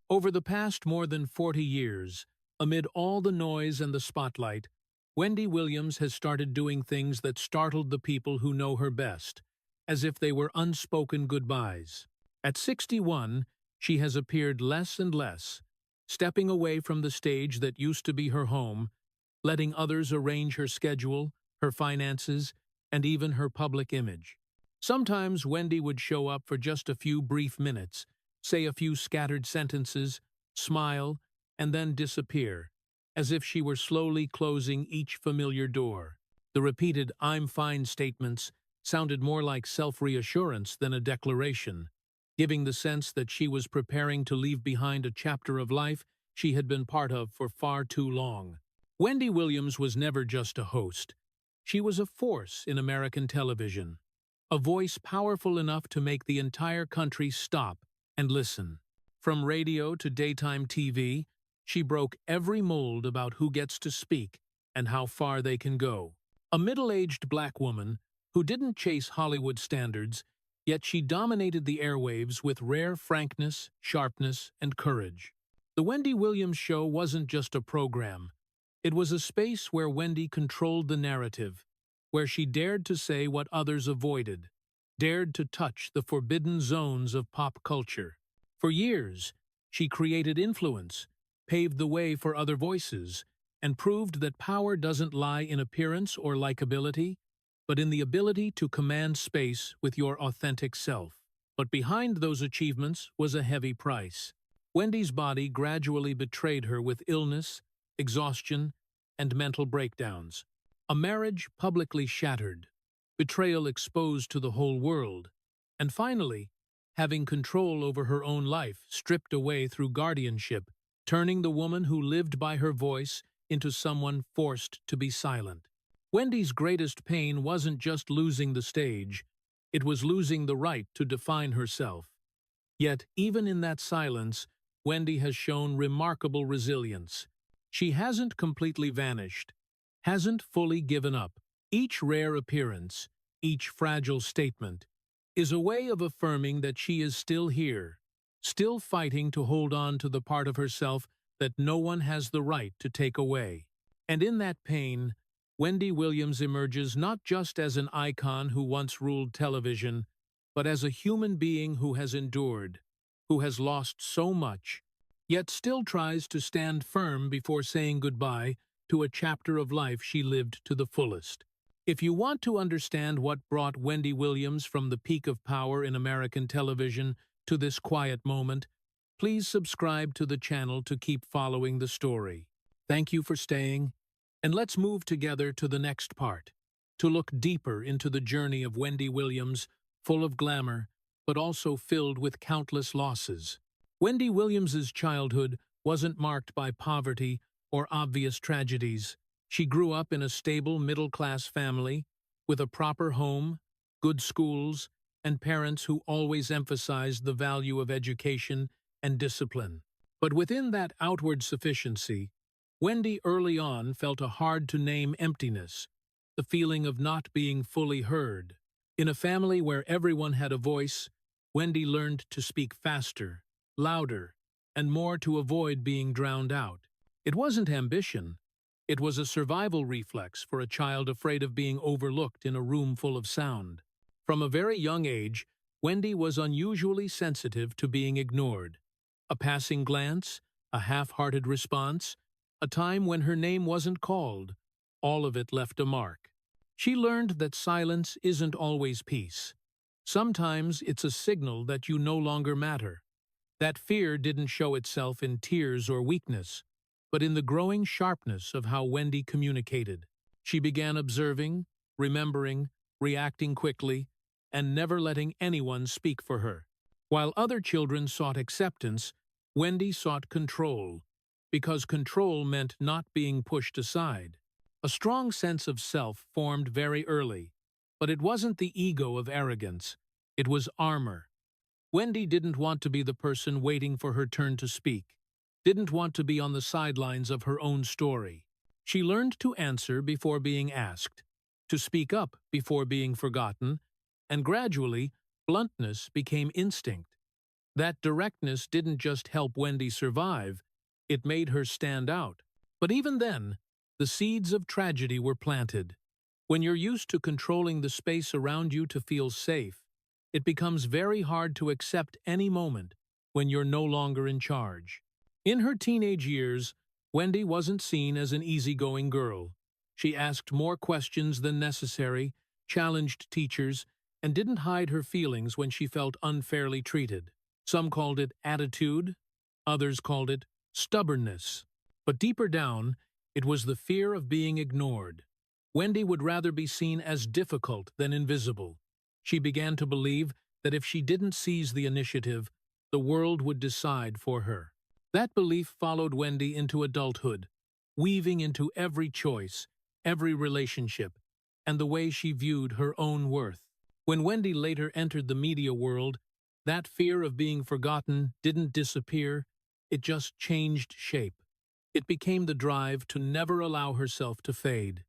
Over the past more than 40 years, amid all the noise and the spotlight, Wendy Williams has started doing things that startled the people who know her best, as if they were unspoken goodbyes. At 61, she has appeared less and less, stepping away from the stage that used to be her home, letting others arrange her schedule, her finances, and even her public image. Sometimes Wendy would show up for just a few brief minutes, say a few scattered sentences, smile, and then disappear, as if she were slowly closing each familiar door. The repeated "I'm fine" statements sounded more like self-reassurance than a declaration, giving the sense that she was preparing to leave behind a chapter of life she had been part of for far too long. Wendy Williams was never just a host. She was a force in American television, a voice powerful enough to make the entire country stop and listen. From radio to daytime TV, she broke every mold about who gets to speak and how far they can go. A middle-aged black woman who didn't chase Hollywood standards, yet she dominated the airwaves with rare frankness, sharpness, and courage. The Wendy Williams Show wasn't just a program. It was a space where Wendy controlled the narrative, where she dared to say what others avoided, dared to touch the forbidden zones of pop culture. For years, she created influence, paved the way for other voices, and proved that power doesn't lie in appearance or likability, but in the ability to command space with your authentic self. But behind those achievements was a heavy price. Wendy's body gradually betrayed her with illness, exhaustion, and mental breakdowns. A marriage publicly shattered, betrayal exposed to the whole world, and finally, having control over her own life stripped away through guardianship, turning the woman who lived by her voice into someone forced to be silent. Wendy's greatest pain wasn't just losing the stage, it was losing the right to define herself. Yet, even in that silence, Wendy has shown remarkable resilience. She hasn't completely vanished, hasn't fully given up. Each rare appearance, each fragile statement, is a way of affirming that she is still here, still fighting to hold on to the part of herself that no one has the right to take away. And in that pain, Wendy Williams emerges not just as an icon who once ruled television, but as a human being who has endured, who has lost so much, yet still tries to stand firm before saying goodbye to a chapter of life she lived to the fullest. If you want to understand what brought Wendy Williams from the peak of power in American television to this quiet moment, please subscribe to the channel to keep following the story. Thank you for staying, and let's move together to the next part, to look deeper into the journey of Wendy Williams, full of glamour, but also filled with countless losses. Wendy Williams's childhood wasn't marked by poverty or obvious tragedies. She grew up in a stable middle-class family, with a proper home, good schools, and parents who always emphasized the value of education and discipline. But within that outward sufficiency, Wendy early on felt a hard-to-name emptiness, the feeling of not being fully heard. In a family where everyone had a voice, Wendy learned to speak faster, louder, and more to avoid being drowned out. It wasn't ambition. It was a survival reflex for a child afraid of being overlooked in a room full of sound. From a very young age, Wendy was unusually sensitive to being ignored. A passing glance, a half-hearted response, a time when her name wasn't called, all of it left a mark. She learned that silence isn't always peace. Sometimes it's a signal that you no longer matter. That fear didn't show itself in tears or weakness, but in the growing sharpness of how Wendy communicated. She began observing, remembering, reacting quickly, and never letting anyone speak for her. While other children sought acceptance, Wendy sought control, because control meant not being pushed aside. A strong sense of self formed very early, but it wasn't the ego of arrogance. It was armor. Wendy didn't want to be the person waiting for her turn to speak, didn't want to be on the sidelines of her own story. She learned to answer before being asked, to speak up before being forgotten, and gradually, bluntness became instinct. That directness didn't just help Wendy survive, it made her stand out. But even then, the seeds of tragedy were planted. When you're used to controlling the space around you to feel safe, it becomes very hard to accept any moment when you're no longer in charge. In her teenage years, Wendy wasn't seen as an easygoing girl. She asked more questions than necessary, challenged teachers, and didn't hide her feelings when she felt unfairly treated. Some called it attitude, others called it stubbornness. But deeper down, it was the fear of being ignored. Wendy would rather be seen as difficult than invisible. She began to believe that if she didn't seize the initiative, the world would decide for her. That belief followed Wendy into adulthood, weaving into every choice, every relationship, and the way she viewed her own worth. When Wendy later entered the media world, that fear of being forgotten didn't disappear, it just changed shape. It became the drive to never allow herself to fade.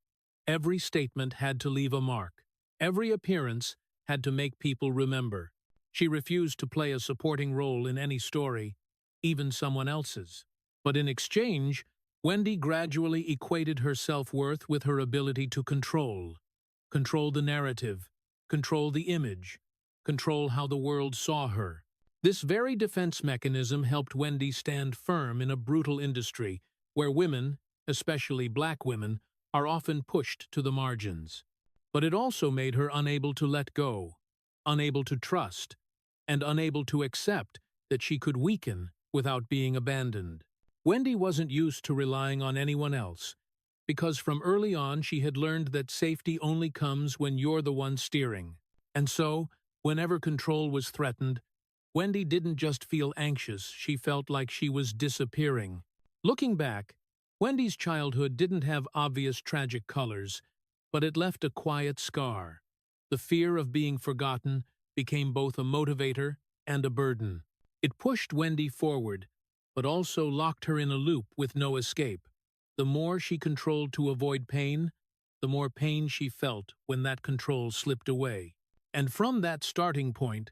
Every statement had to leave a mark. Every appearance had to make people remember. She refused to play a supporting role in any story, even someone else's. But in exchange, Wendy gradually equated her self-worth with her ability to control the narrative, control the image, control how the world saw her. This very defense mechanism helped Wendy stand firm in a brutal industry where women, especially black women, are often pushed to the margins. But it also made her unable to let go, unable to trust, and unable to accept that she could weaken without being abandoned. Wendy wasn't used to relying on anyone else, because from early on she had learned that safety only comes when you're the one steering. And so, whenever control was threatened, Wendy didn't just feel anxious, she felt like she was disappearing. Looking back, Wendy's childhood didn't have obvious tragic colors, but it left a quiet scar. The fear of being forgotten became both a motivator and a burden. It pushed Wendy forward, but also locked her in a loop with no escape. The more she controlled to avoid pain, the more pain she felt when that control slipped away. And from that starting point,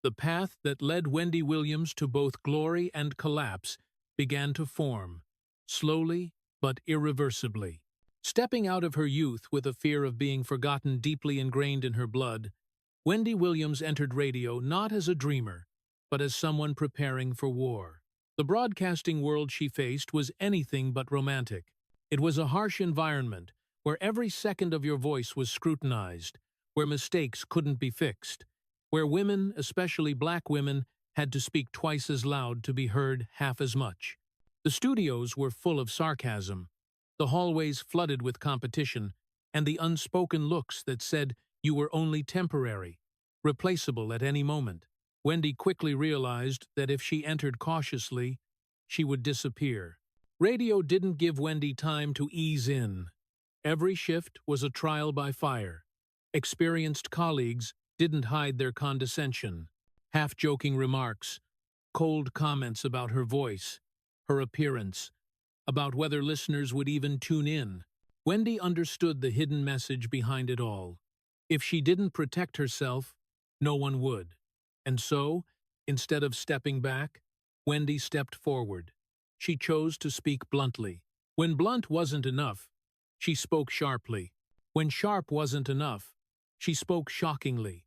the path that led Wendy Williams to both glory and collapse began to form, slowly but irreversibly. Stepping out of her youth with a fear of being forgotten deeply ingrained in her blood, Wendy Williams entered radio not as a dreamer, but as someone preparing for war. The broadcasting world she faced was anything but romantic. It was a harsh environment where every second of your voice was scrutinized, where mistakes couldn't be fixed, where women, especially black women, had to speak twice as loud to be heard half as much. The studios were full of sarcasm, the hallways flooded with competition, and the unspoken looks that said you were only temporary, replaceable at any moment. Wendy quickly realized that if she entered cautiously, she would disappear. Radio didn't give Wendy time to ease in. Every shift was a trial by fire. Experienced colleagues didn't hide their condescension. Half-joking remarks, cold comments about her voice, her appearance, about whether listeners would even tune in. Wendy understood the hidden message behind it all. If she didn't protect herself, no one would. And so, instead of stepping back, Wendy stepped forward. She chose to speak bluntly. When blunt wasn't enough, she spoke sharply. When sharp wasn't enough, she spoke shockingly.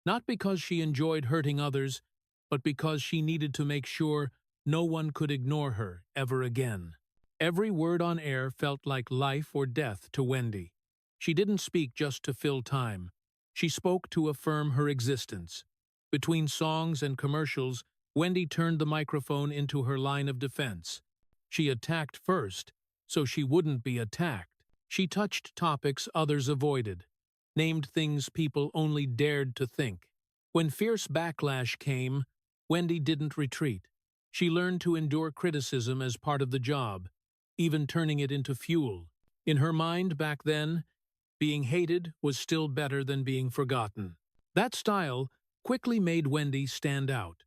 Not because she enjoyed hurting others, but because she needed to make sure no one could ignore her ever again. Every word on air felt like life or death to Wendy. She didn't speak just to fill time. She spoke to affirm her existence. Between songs and commercials, Wendy turned the microphone into her line of defense. She attacked first, so she wouldn't be attacked. She touched topics others avoided, named things people only dared to think. When fierce backlash came, Wendy didn't retreat. She learned to endure criticism as part of the job, even turning it into fuel. In her mind back then, being hated was still better than being forgotten. That style quickly made Wendy stand out.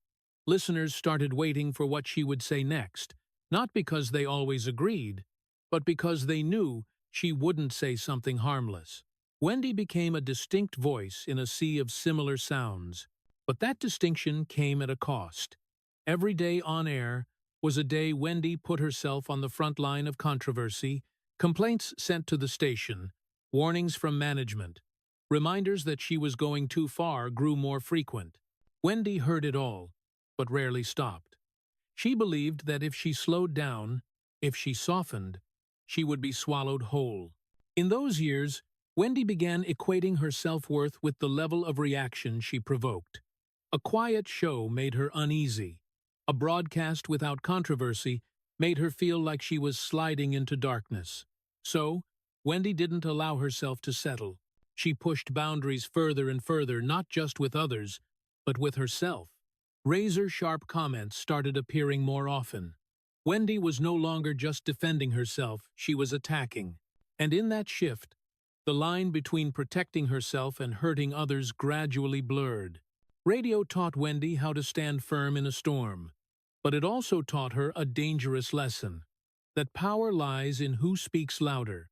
Listeners started waiting for what she would say next, not because they always agreed, but because they knew she wouldn't say something harmless. Wendy became a distinct voice in a sea of similar sounds, but that distinction came at a cost. Every day on air was a day Wendy put herself on the front line of controversy, complaints sent to the station, warnings from management. Reminders that she was going too far grew more frequent. Wendy heard it all, but rarely stopped. She believed that if she slowed down, if she softened, she would be swallowed whole. In those years, Wendy began equating her self-worth with the level of reaction she provoked. A quiet show made her uneasy. A broadcast without controversy made her feel like she was sliding into darkness. So, Wendy didn't allow herself to settle. She pushed boundaries further and further, not just with others, but with herself. Razor-sharp comments started appearing more often. Wendy was no longer just defending herself, she was attacking. And in that shift, the line between protecting herself and hurting others gradually blurred. Radio taught Wendy how to stand firm in a storm, but it also taught her a dangerous lesson: that power lies in who speaks louder,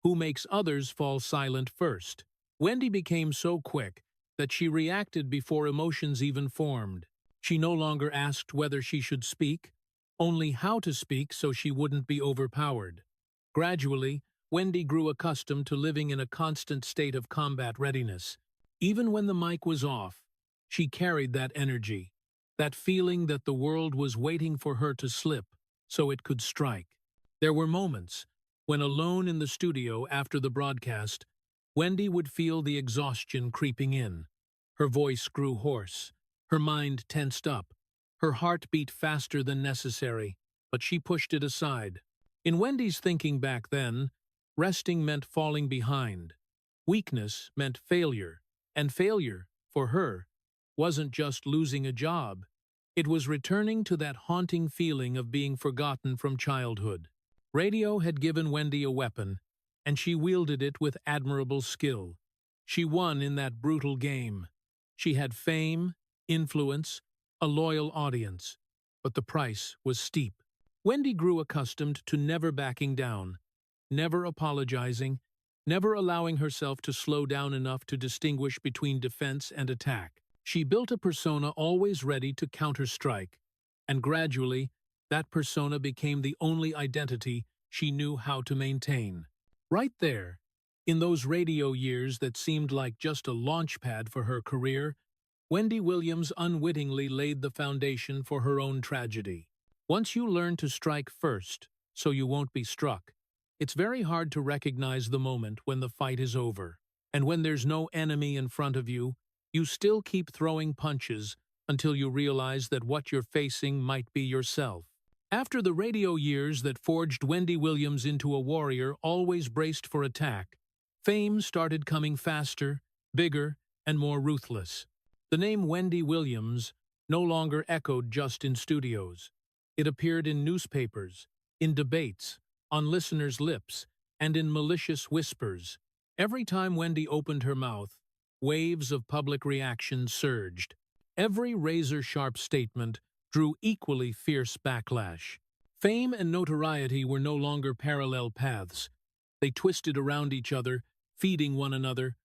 who makes others fall silent first. Wendy became so quick that she reacted before emotions even formed. She no longer asked whether she should speak, only how to speak so she wouldn't be overpowered. Gradually, Wendy grew accustomed to living in a constant state of combat readiness. Even when the mic was off, she carried that energy, that feeling that the world was waiting for her to slip so it could strike. There were moments when, alone in the studio after the broadcast, Wendy would feel the exhaustion creeping in. Her voice grew hoarse, her mind tensed up, her heart beat faster than necessary, but she pushed it aside. In Wendy's thinking back then, resting meant falling behind. Weakness meant failure, and failure, for her, wasn't just losing a job. It was returning to that haunting feeling of being forgotten from childhood. Radio had given Wendy a weapon, and she wielded it with admirable skill. She won in that brutal game. She had fame, influence, a loyal audience, but the price was steep. Wendy grew accustomed to never backing down, never apologizing, never allowing herself to slow down enough to distinguish between defense and attack. She built a persona always ready to counter-strike, and gradually, that persona became the only identity she knew how to maintain. Right there, in those radio years that seemed like just a launch pad for her career, Wendy Williams unwittingly laid the foundation for her own tragedy. Once you learn to strike first, so you won't be struck, it's very hard to recognize the moment when the fight is over. And when there's no enemy in front of you, you still keep throwing punches until you realize that what you're facing might be yourself. After the radio years that forged Wendy Williams into a warrior always braced for attack, fame started coming faster, bigger, and more ruthless. The name Wendy Williams no longer echoed just in studios. It appeared in newspapers, in debates, on listeners' lips, and in malicious whispers. Every time Wendy opened her mouth, waves of public reaction surged. Every razor-sharp statement drew equally fierce backlash. Fame and notoriety were no longer parallel paths. They twisted around each other, feeding one another,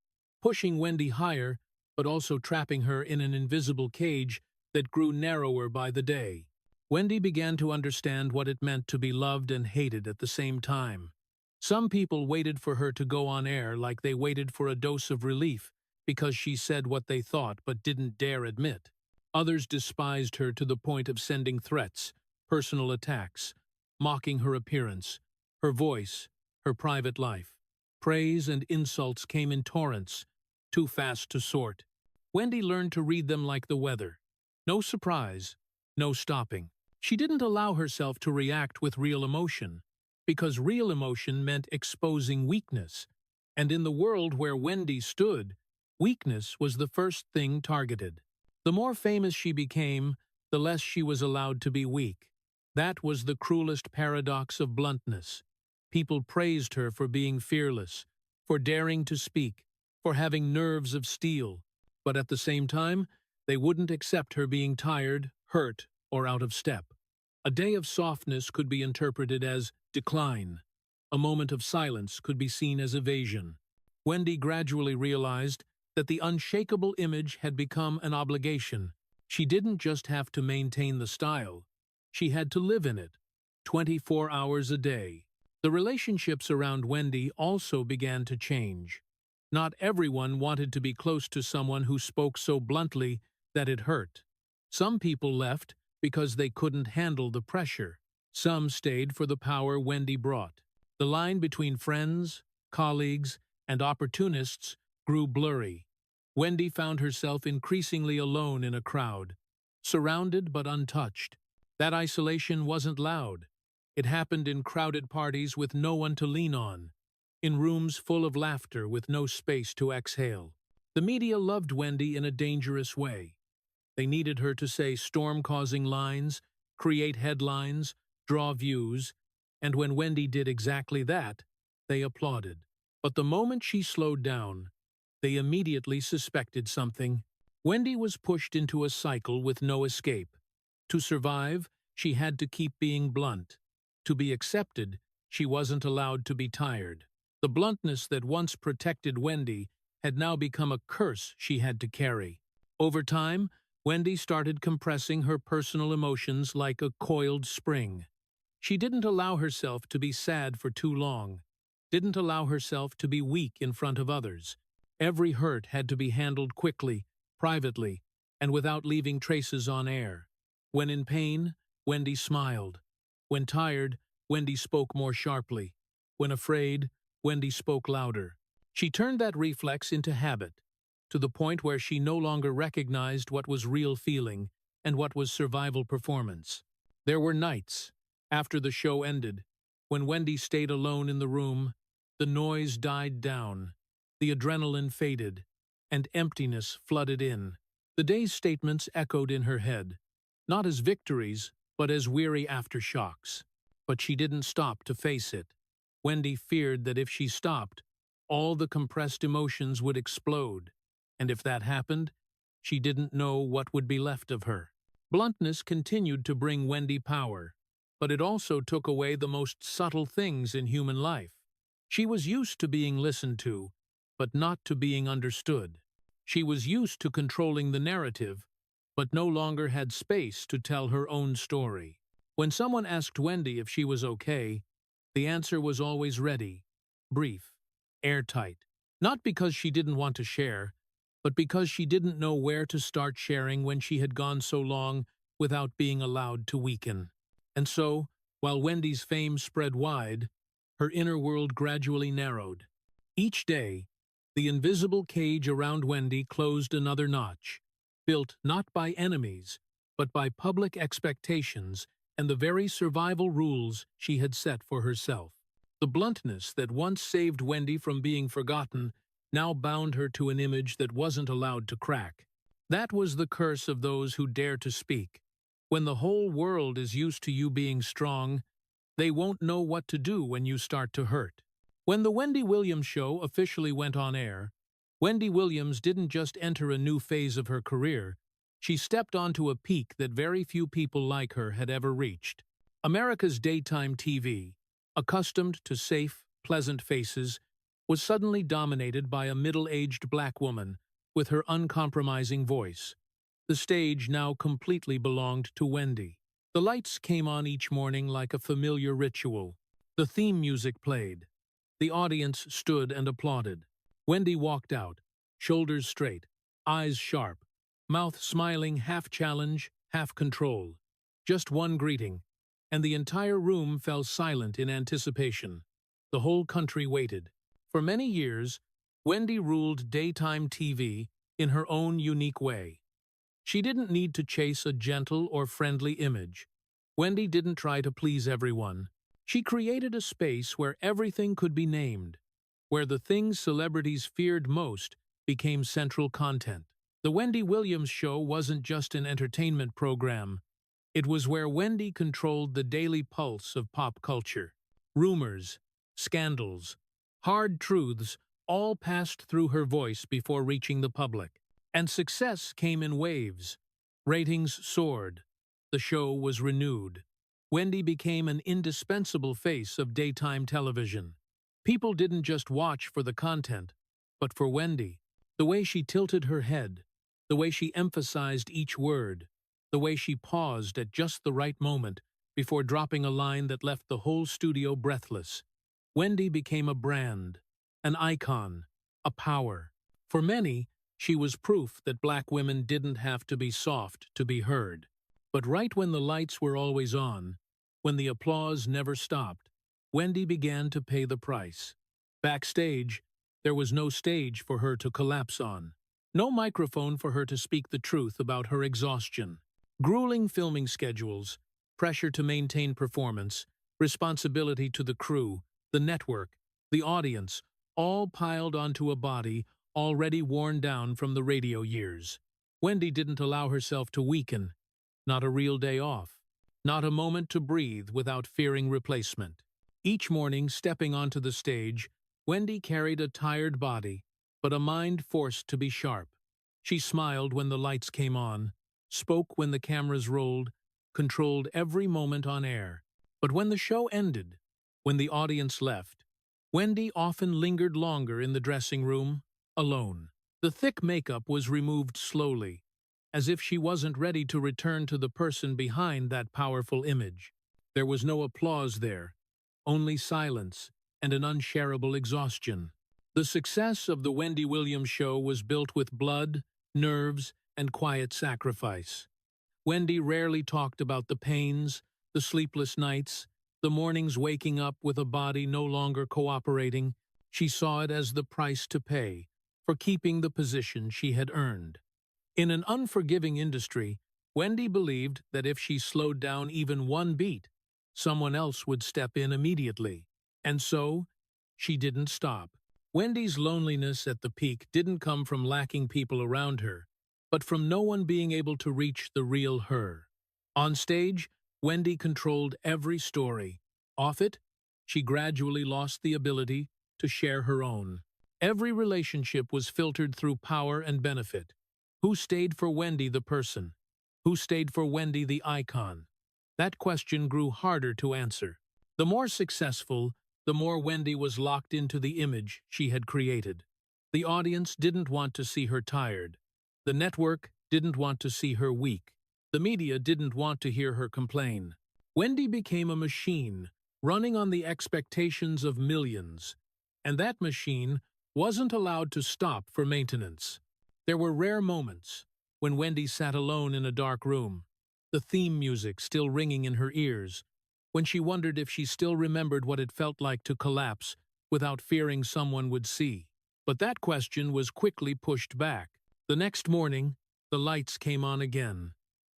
pushing Wendy higher, but also trapping her in an invisible cage that grew narrower by the day. Wendy began to understand what it meant to be loved and hated at the same time. Some people waited for her to go on air like they waited for a dose of relief because she said what they thought but didn't dare admit. Others despised her to the point of sending threats, personal attacks, mocking her appearance, her voice, her private life. Praise and insults came in torrents, too fast to sort. Wendy learned to read them like the weather. No surprise, no stopping. She didn't allow herself to react with real emotion, because real emotion meant exposing weakness. And in the world where Wendy stood, weakness was the first thing targeted. The more famous she became, the less she was allowed to be weak. That was the cruelest paradox of bluntness. People praised her for being fearless, for daring to speak, for having nerves of steel. But at the same time, they wouldn't accept her being tired, hurt, or out of step. A day of softness could be interpreted as decline. A moment of silence could be seen as evasion. Wendy gradually realized that the unshakable image had become an obligation. She didn't just have to maintain the style, she had to live in it, 24 hours a day. The relationships around Wendy also began to change. Not everyone wanted to be close to someone who spoke so bluntly that it hurt. Some people left because they couldn't handle the pressure. Some stayed for the power Wendy brought. The line between friends, colleagues, and opportunists grew blurry. Wendy found herself increasingly alone in a crowd, surrounded but untouched. That isolation wasn't loud. It happened in crowded parties with no one to lean on, in rooms full of laughter with no space to exhale. The media loved Wendy in a dangerous way. They needed her to say storm-causing lines, create headlines, draw views, and when Wendy did exactly that, they applauded. But the moment she slowed down, they immediately suspected something. Wendy was pushed into a cycle with no escape. To survive, she had to keep being blunt. To be accepted, she wasn't allowed to be tired. The bluntness that once protected Wendy had now become a curse she had to carry. Over time, Wendy started compressing her personal emotions like a coiled spring. She didn't allow herself to be sad for too long, didn't allow herself to be weak in front of others. Every hurt had to be handled quickly, privately, and without leaving traces on air. When in pain, Wendy smiled. When tired, Wendy spoke more sharply. When afraid, Wendy spoke louder. She turned that reflex into habit, to the point where she no longer recognized what was real feeling and what was survival performance. There were nights, after the show ended, when Wendy stayed alone in the room, the noise died down, the adrenaline faded, and emptiness flooded in. The day's statements echoed in her head, not as victories, but as weary aftershocks. But she didn't stop to face it. Wendy feared that if she stopped, all the compressed emotions would explode, and if that happened, she didn't know what would be left of her. Bluntness continued to bring Wendy power, but it also took away the most subtle things in human life. She was used to being listened to, but not to being understood. She was used to controlling the narrative, but no longer had space to tell her own story. When someone asked Wendy if she was okay, the answer was always ready, brief, airtight. Not because she didn't want to share, but because she didn't know where to start sharing when she had gone so long without being allowed to weaken. And so, while Wendy's fame spread wide, her inner world gradually narrowed. Each day, the invisible cage around Wendy closed another notch, built not by enemies, but by public expectations and the very survival rules she had set for herself. The bluntness that once saved Wendy from being forgotten now bound her to an image that wasn't allowed to crack. That was the curse of those who dare to speak. When the whole world is used to you being strong, they won't know what to do when you start to hurt. When the Wendy Williams show officially went on air, Wendy Williams didn't just enter a new phase of her career, she stepped onto a peak that very few people like her had ever reached. America's daytime TV, accustomed to safe, pleasant faces, was suddenly dominated by a middle-aged black woman with her uncompromising voice. The stage now completely belonged to Wendy. The lights came on each morning like a familiar ritual. The theme music played. The audience stood and applauded. Wendy walked out, shoulders straight, eyes sharp, mouth smiling, half challenge, half control. Just one greeting, and the entire room fell silent in anticipation. The whole country waited. For many years, Wendy ruled daytime TV in her own unique way. She didn't need to chase a gentle or friendly image. Wendy didn't try to please everyone. She created a space where everything could be named, where the things celebrities feared most became central content. The Wendy Williams Show wasn't just an entertainment program. It was where Wendy controlled the daily pulse of pop culture. Rumors, scandals, hard truths all passed through her voice before reaching the public. And success came in waves. Ratings soared. The show was renewed. Wendy became an indispensable face of daytime television. People didn't just watch for the content, but for Wendy. The way she tilted her head, the way she emphasized each word, the way she paused at just the right moment before dropping a line that left the whole studio breathless. Wendy became a brand, an icon, a power. For many, she was proof that black women didn't have to be soft to be heard. But right when the lights were always on, when the applause never stopped, Wendy began to pay the price. Backstage, there was no stage for her to collapse on, no microphone for her to speak the truth about her exhaustion. Grueling filming schedules, pressure to maintain performance, responsibility to the crew, the network, the audience, all piled onto a body already worn down from the radio years. Wendy didn't allow herself to weaken, not a real day off, not a moment to breathe without fearing replacement. Each morning, stepping onto the stage, Wendy carried a tired body, but a mind forced to be sharp. She smiled when the lights came on, spoke when the cameras rolled, controlled every moment on air. But when the show ended, when the audience left, Wendy often lingered longer in the dressing room, alone. The thick makeup was removed slowly, as if she wasn't ready to return to the person behind that powerful image. There was no applause there, only silence and an unshareable exhaustion. The success of the Wendy Williams show was built with blood, nerves, and quiet sacrifice. Wendy rarely talked about the pains, the sleepless nights, the mornings waking up with a body no longer cooperating. She saw it as the price to pay for keeping the position she had earned. In an unforgiving industry, Wendy believed that if she slowed down even one beat, someone else would step in immediately. And so, she didn't stop. Wendy's loneliness at the peak didn't come from lacking people around her, but from no one being able to reach the real her. On stage, Wendy controlled every story. Off it, she gradually lost the ability to share her own. Every relationship was filtered through power and benefit. Who stayed for Wendy the person? Who stayed for Wendy the icon? That question grew harder to answer. The more successful, the more Wendy was locked into the image she had created. The audience didn't want to see her tired. The network didn't want to see her weak. The media didn't want to hear her complain. Wendy became a machine, running on the expectations of millions. And that machine wasn't allowed to stop for maintenance. There were rare moments when Wendy sat alone in a dark room, the theme music still ringing in her ears, when she wondered if she still remembered what it felt like to collapse without fearing someone would see. But that question was quickly pushed back. The next morning, the lights came on again.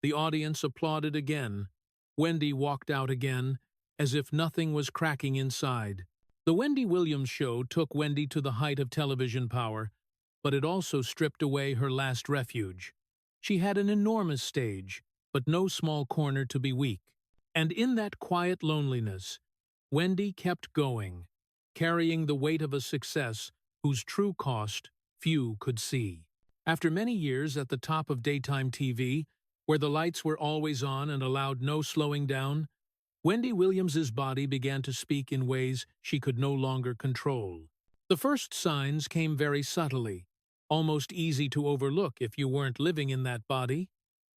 The audience applauded again. Wendy walked out again, as if nothing was cracking inside. The Wendy Williams show took Wendy to the height of television power, but it also stripped away her last refuge. She had an enormous stage, but no small corner to be weak. And in that quiet loneliness, Wendy kept going, carrying the weight of a success whose true cost few could see. After many years at the top of daytime TV, where the lights were always on and allowed no slowing down, Wendy Williams's body began to speak in ways she could no longer control. The first signs came very subtly, almost easy to overlook if you weren't living in that body.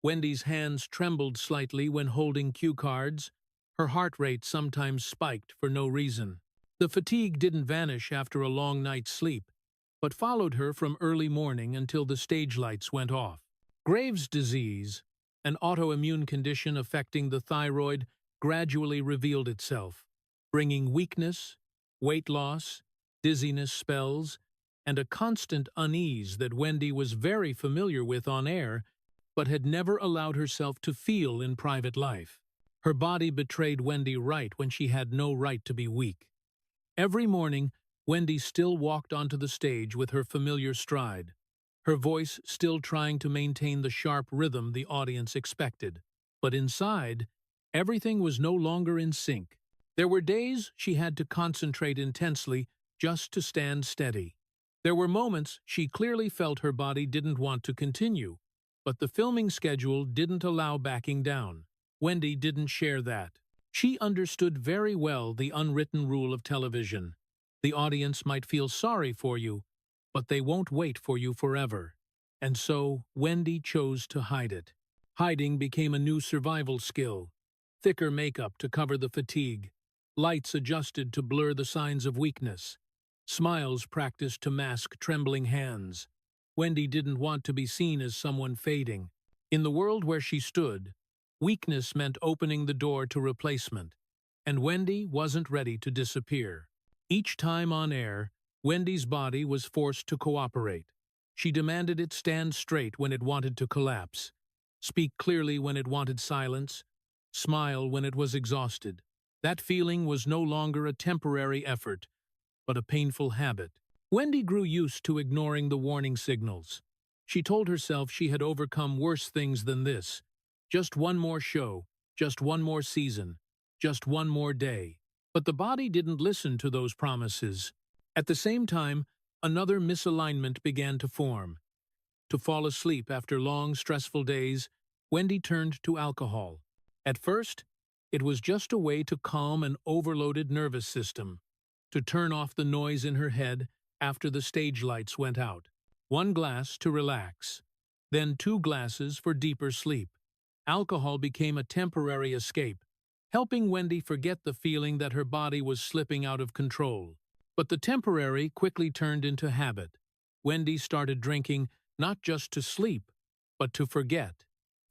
Wendy's hands trembled slightly when holding cue cards. Her heart rate sometimes spiked for no reason. The fatigue didn't vanish after a long night's sleep, but followed her from early morning until the stage lights went off. Graves' disease, an autoimmune condition affecting the thyroid, gradually revealed itself, bringing weakness, weight loss, dizziness spells, and a constant unease that Wendy was very familiar with on air, but had never allowed herself to feel in private life. Her body betrayed Wendy right when she had no right to be weak. Every morning, Wendy still walked onto the stage with her familiar stride, her voice still trying to maintain the sharp rhythm the audience expected. But inside, everything was no longer in sync. There were days she had to concentrate intensely just to stand steady. There were moments she clearly felt her body didn't want to continue, but the filming schedule didn't allow backing down. Wendy didn't share that. She understood very well the unwritten rule of television. The audience might feel sorry for you, but they won't wait for you forever. And so, Wendy chose to hide it. Hiding became a new survival skill. Thicker makeup to cover the fatigue. Lights adjusted to blur the signs of weakness. Smiles practiced to mask trembling hands. Wendy didn't want to be seen as someone fading. In the world where she stood, weakness meant opening the door to replacement. And Wendy wasn't ready to disappear. Each time on air, Wendy's body was forced to cooperate. She demanded it stand straight when it wanted to collapse, speak clearly when it wanted silence, smile when it was exhausted. That feeling was no longer a temporary effort, but a painful habit. Wendy grew used to ignoring the warning signals. She told herself she had overcome worse things than this. Just one more show, just one more season, just one more day. But the body didn't listen to those promises. At the same time, another misalignment began to form. To fall asleep after long, stressful days, Wendy turned to alcohol. At first, it was just a way to calm an overloaded nervous system, to turn off the noise in her head after the stage lights went out. One glass to relax, then 2 glasses for deeper sleep. Alcohol became a temporary escape, helping Wendy forget the feeling that her body was slipping out of control. But the temporary quickly turned into habit. Wendy started drinking not just to sleep, but to forget.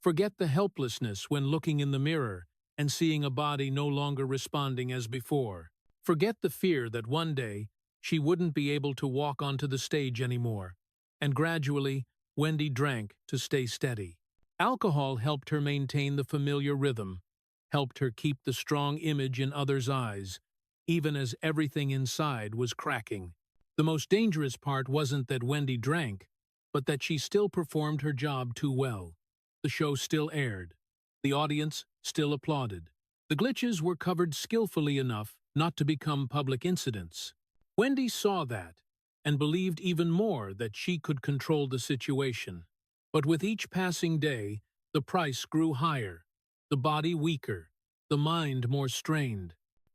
Forget the helplessness when looking in the mirror and seeing a body no longer responding as before. Forget the fear that one day she wouldn't be able to walk onto the stage anymore. And gradually, Wendy drank to stay steady. Alcohol helped her maintain the familiar rhythm, helped her keep the strong image in others' eyes, even as everything inside was cracking. The most dangerous part wasn't that Wendy drank, but that she still performed her job too well. The show still aired. The audience still applauded. The glitches were covered skillfully enough not to become public incidents. Wendy saw that and believed even more that she could control the situation. But with each passing day, the price grew higher, the body weaker, the mind more strained.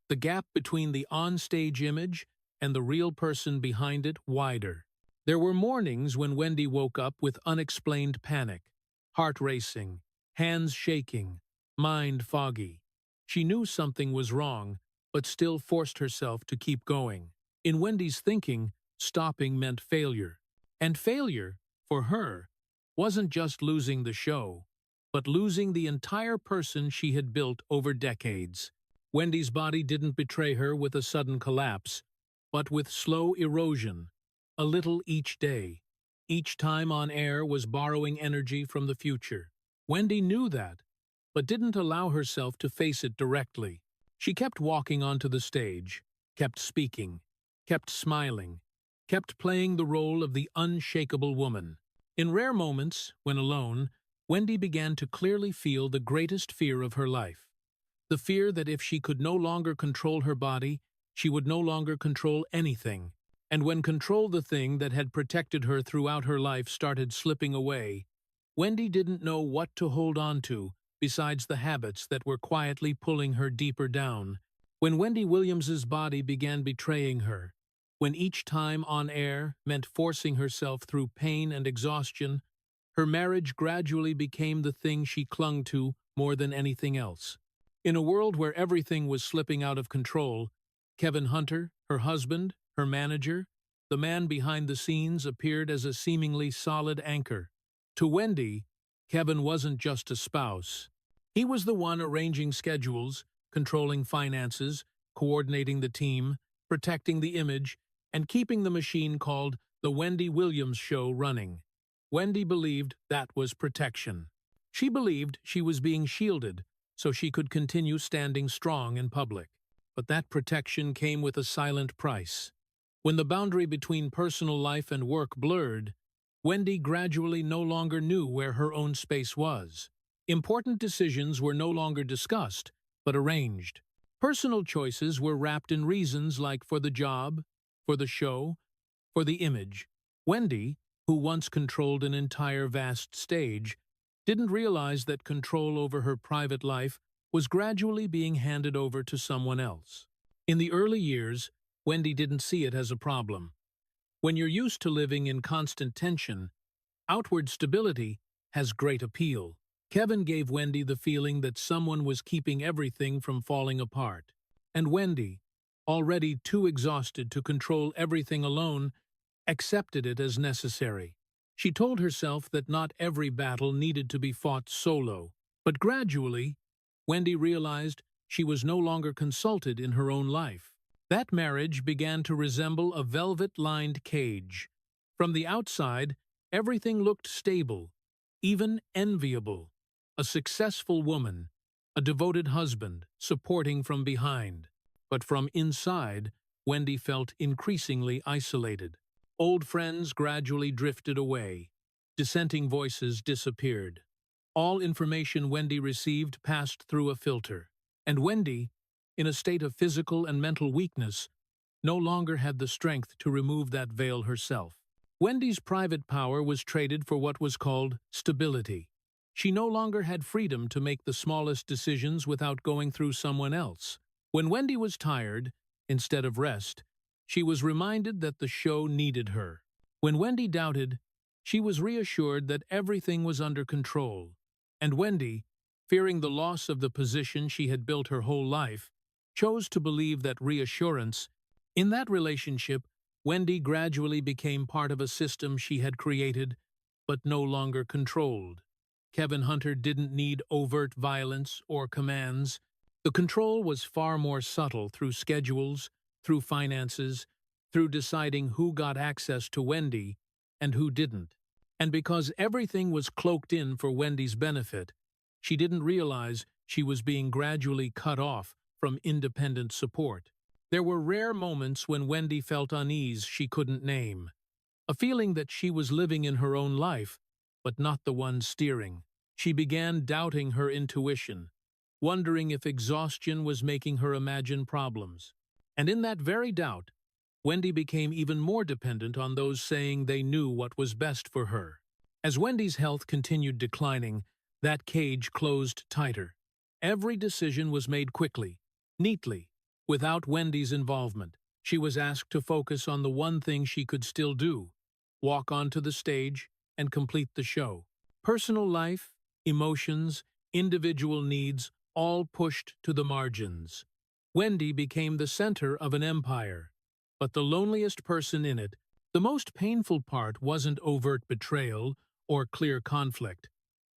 The gap between the on-stage image and the real person behind it wider. There were mornings when Wendy woke up with unexplained panic, heart racing, hands shaking, mind foggy. She knew something was wrong, but still forced herself to keep going. In Wendy's thinking, stopping meant failure. And failure, for her, wasn't just losing the show, but losing the entire person she had built over decades. Wendy's body didn't betray her with a sudden collapse, but with slow erosion, a little each day. Each time on air was borrowing energy from the future. Wendy knew that, but didn't allow herself to face it directly. She kept walking onto the stage, kept speaking, kept smiling, kept playing the role of the unshakable woman. In rare moments, when alone, Wendy began to clearly feel the greatest fear of her life. The fear that if she could no longer control her body, she would no longer control anything. And when control, the thing that had protected her throughout her life, started slipping away, Wendy didn't know what to hold on to besides the habits that were quietly pulling her deeper down. When Wendy Williams's body began betraying her, when each time on air meant forcing herself through pain and exhaustion, her marriage gradually became the thing she clung to more than anything else. In a world where everything was slipping out of control, Kevin Hunter, her husband, her manager, the man behind the scenes, appeared as a seemingly solid anchor. To Wendy, Kevin wasn't just a spouse. He was the one arranging schedules, controlling finances, coordinating the team, protecting the image, and keeping the machine called The Wendy Williams Show running. Wendy believed that was protection. She believed she was being shielded so she could continue standing strong in public. But that protection came with a silent price. When the boundary between personal life and work blurred, Wendy gradually no longer knew where her own space was. Important decisions were no longer discussed, but arranged. Personal choices were wrapped in reasons like for the job, for the show, for the image. Wendy, who once controlled an entire vast stage, didn't realize that control over her private life was gradually being handed over to someone else. In the early years, Wendy didn't see it as a problem. When you're used to living in constant tension, Outward stability has great appeal. Kevin gave Wendy the feeling that someone was keeping everything from falling apart. And Wendy, already too exhausted to control everything alone, accepted it as necessary. She told herself that not every battle needed to be fought solo, but gradually, Wendy realized she was no longer consulted in her own life. That marriage began to resemble a velvet-lined cage. From the outside, everything looked stable, even enviable. A successful woman, a devoted husband, supporting from behind. But from inside, Wendy felt increasingly isolated. Old friends gradually drifted away. Dissenting voices disappeared. All information Wendy received passed through a filter. And Wendy, in a state of physical and mental weakness, no longer had the strength to remove that veil herself. Wendy's private power was traded for what was called stability. She no longer had freedom to make the smallest decisions without going through someone else. When Wendy was tired, instead of rest, she was reminded that the show needed her. When Wendy doubted, she was reassured that everything was under control. And Wendy, fearing the loss of the position she had built her whole life, chose to believe that reassurance. In that relationship, Wendy gradually became part of a system she had created, but no longer controlled. Kevin Hunter didn't need overt violence or commands. The control was far more subtle through schedules, through finances, through deciding who got access to Wendy and who didn't. And because everything was cloaked in for Wendy's benefit, she didn't realize she was being gradually cut off from independent support. There were rare moments when Wendy felt unease she couldn't name, a feeling that she was living in her own life, but not the one steering. She began doubting her intuition, wondering if exhaustion was making her imagine problems. And in that very doubt, Wendy became even more dependent on those saying they knew what was best for her. As Wendy's health continued declining, that cage closed tighter. Every decision was made quickly, neatly, without Wendy's involvement. She was asked to focus on the one thing she could still do: walk onto the stage and complete the show. Personal life, emotions, individual needs, all pushed to the margins. Wendy became the center of an empire, but the loneliest person in it. The most painful part wasn't overt betrayal or clear conflict,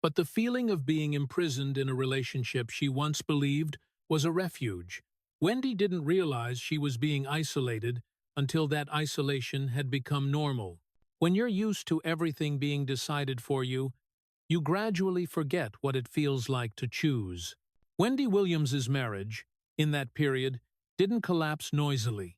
but the feeling of being imprisoned in a relationship she once believed was a refuge. Wendy didn't realize she was being isolated until that isolation had become normal. When you're used to everything being decided for you, you gradually forget what it feels like to choose. Wendy Williams's marriage, in that period, didn't collapse noisily.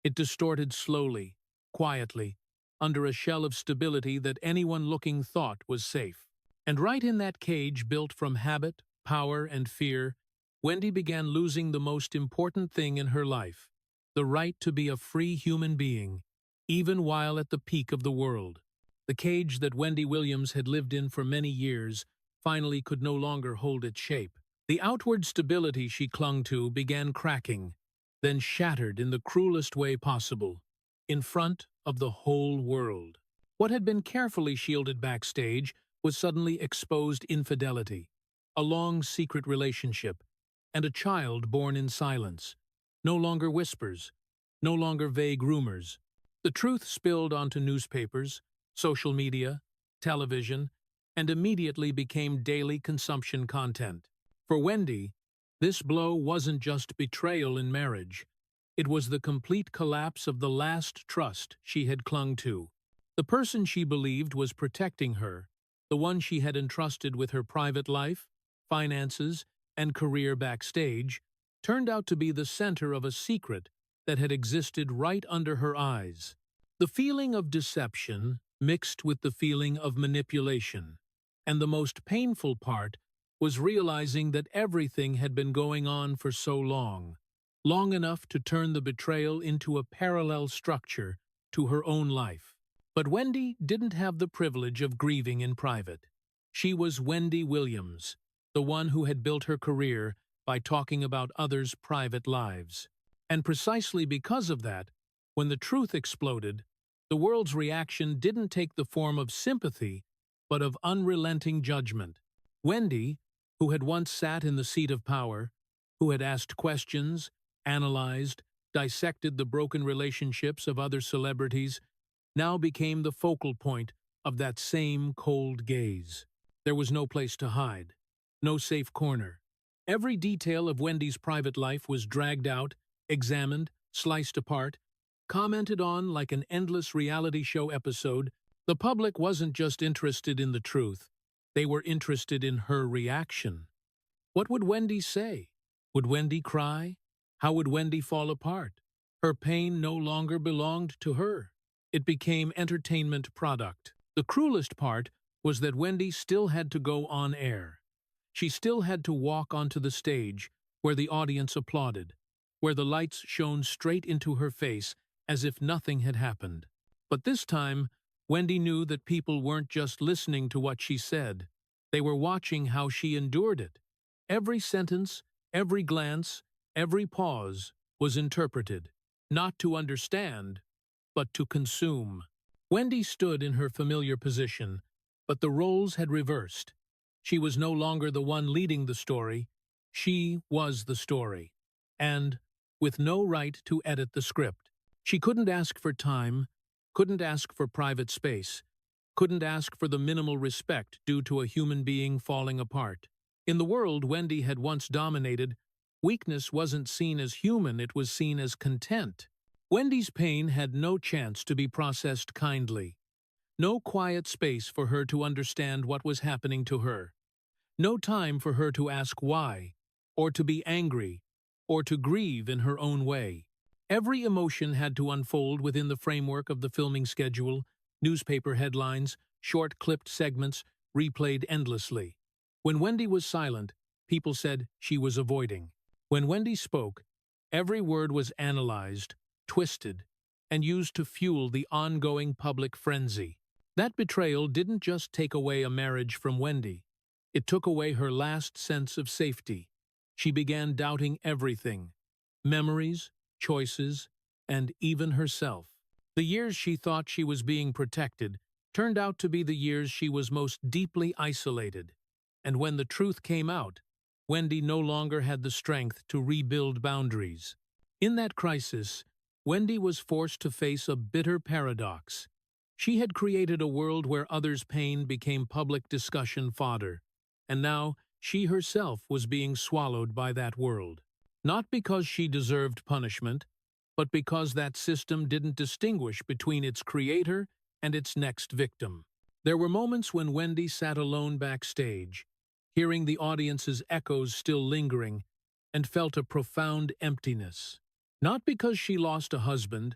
It distorted slowly, quietly, under a shell of stability that anyone looking thought was safe. And right in that cage built from habit, power, and fear, Wendy began losing the most important thing in her life: the right to be a free human being, even while at the peak of the world. The cage that Wendy Williams had lived in for many years finally could no longer hold its shape. The outward stability she clung to began cracking, then shattered in the cruelest way possible, in front of the whole world. What had been carefully shielded backstage was suddenly exposed: infidelity, a long secret relationship, and a child born in silence. No longer whispers, no longer vague rumors. The truth spilled onto newspapers, social media, television, and immediately became daily consumption content. For Wendy, this blow wasn't just betrayal in marriage. It was the complete collapse of the last trust she had clung to. The person she believed was protecting her, the one she had entrusted with her private life, finances, and career backstage, turned out to be the center of a secret that had existed right under her eyes. The feeling of deception mixed with the feeling of manipulation. And the most painful part was realizing that everything had been going on for so long, long enough to turn the betrayal into a parallel structure to her own life. But Wendy didn't have the privilege of grieving in private. She was Wendy Williams, the one who had built her career by talking about others' private lives. And precisely because of that, when the truth exploded, the world's reaction didn't take the form of sympathy, but of unrelenting judgment. Wendy, who had once sat in the seat of power, who had asked questions, analyzed, dissected the broken relationships of other celebrities, now became the focal point of that same cold gaze. There was no place to hide, no safe corner. Every detail of Wendy's private life was dragged out, examined, sliced apart, commented on like an endless reality show episode. The public wasn't just interested in the truth, they were interested in her reaction. What would Wendy say? Would Wendy cry? How would Wendy fall apart? Her pain no longer belonged to her. It became entertainment product. The cruelest part was that Wendy still had to go on air. She still had to walk onto the stage, where the audience applauded, where the lights shone straight into her face as if nothing had happened. But this time, Wendy knew that people weren't just listening to what she said. They were watching how she endured it. Every sentence, every glance, every pause was interpreted, not to understand, but to consume. Wendy stood in her familiar position, but the roles had reversed. She was no longer the one leading the story. She was the story. And, with no right to edit the script, she couldn't ask for time, couldn't ask for private space, couldn't ask for the minimal respect due to a human being falling apart. In the world Wendy had once dominated, weakness wasn't seen as human, it was seen as content. Wendy's pain had no chance to be processed kindly. No quiet space for her to understand what was happening to her. No time for her to ask why, or to be angry, or to grieve in her own way. Every emotion had to unfold within the framework of the filming schedule, newspaper headlines, short clipped segments, replayed endlessly. When Wendy was silent, people said she was avoiding. When Wendy spoke, every word was analyzed, twisted, and used to fuel the ongoing public frenzy. That betrayal didn't just take away a marriage from Wendy. It took away her last sense of safety. She began doubting everything: memories, choices, and even herself. The years she thought she was being protected turned out to be the years she was most deeply isolated. And when the truth came out, Wendy no longer had the strength to rebuild boundaries. In that crisis, Wendy was forced to face a bitter paradox. She had created a world where others' pain became public discussion fodder, and now she herself was being swallowed by that world. Not because she deserved punishment, but because that system didn't distinguish between its creator and its next victim. There were moments when Wendy sat alone backstage, hearing the audience's echoes still lingering, and felt a profound emptiness. Not because she lost a husband,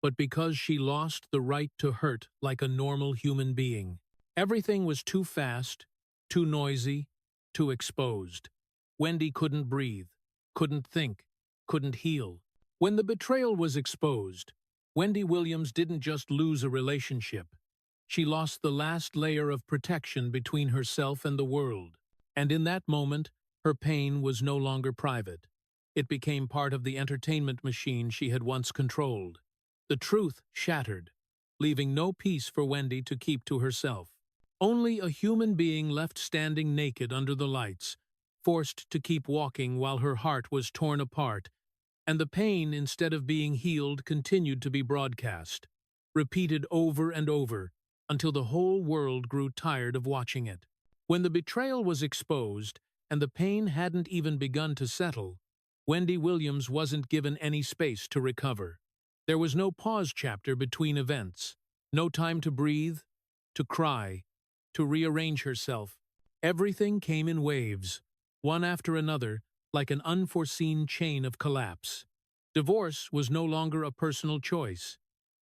but because she lost the right to hurt like a normal human being. Everything was too fast, too noisy, too exposed. Wendy couldn't breathe, couldn't think, couldn't heal. When the betrayal was exposed, Wendy Williams didn't just lose a relationship. She lost the last layer of protection between herself and the world. And in that moment, her pain was no longer private. It became part of the entertainment machine she had once controlled. The truth shattered, leaving no peace for Wendy to keep to herself. Only a human being left standing naked under the lights, forced to keep walking while her heart was torn apart, and the pain, instead of being healed, continued to be broadcast, repeated over and over, until the whole world grew tired of watching it. When the betrayal was exposed, and the pain hadn't even begun to settle, Wendy Williams wasn't given any space to recover. There was no pause chapter between events, no time to breathe, to cry, to rearrange herself. Everything came in waves, one after another, like an unforeseen chain of collapse. Divorce was no longer a personal choice.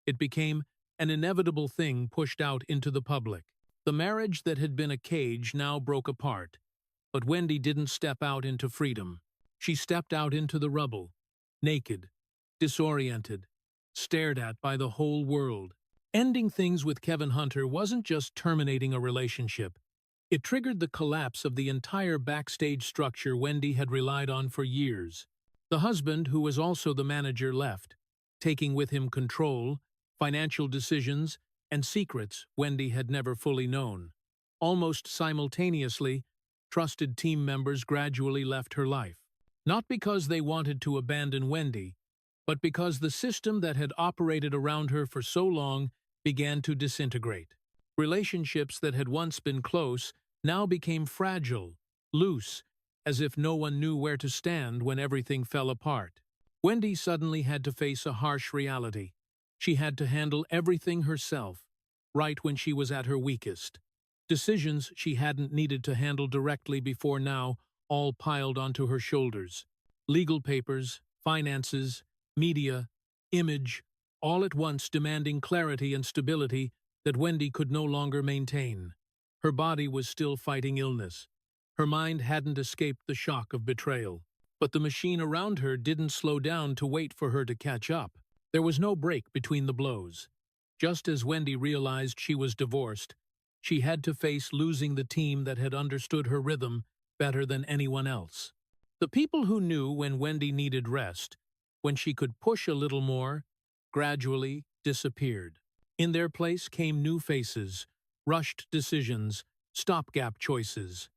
It became an inevitable thing pushed out into the public. The marriage that had been a cage now broke apart. But Wendy didn't step out into freedom. She stepped out into the rubble, naked, disoriented, stared at by the whole world. Ending things with Kevin Hunter wasn't just terminating a relationship. It triggered the collapse of the entire backstage structure Wendy had relied on for years. The husband, who was also the manager, left, taking with him control, financial decisions, and secrets Wendy had never fully known. Almost simultaneously, trusted team members gradually left her life. Not because they wanted to abandon Wendy, but because the system that had operated around her for so long began to disintegrate. Relationships that had once been close now became fragile, loose, as if no one knew where to stand when everything fell apart. Wendy suddenly had to face a harsh reality. She had to handle everything herself, right when she was at her weakest. Decisions she hadn't needed to handle directly before now all piled onto her shoulders. Legal papers, finances, media, image, all at once demanding clarity and stability that Wendy could no longer maintain. Her body was still fighting illness. Her mind hadn't escaped the shock of betrayal. But the machine around her didn't slow down to wait for her to catch up. There was no break between the blows. Just as Wendy realized she was divorced, she had to face losing the team that had understood her rhythm better than anyone else. The people who knew when Wendy needed rest, when she could push a little more, gradually disappeared. In their place came new faces, rushed decisions, stopgap choices.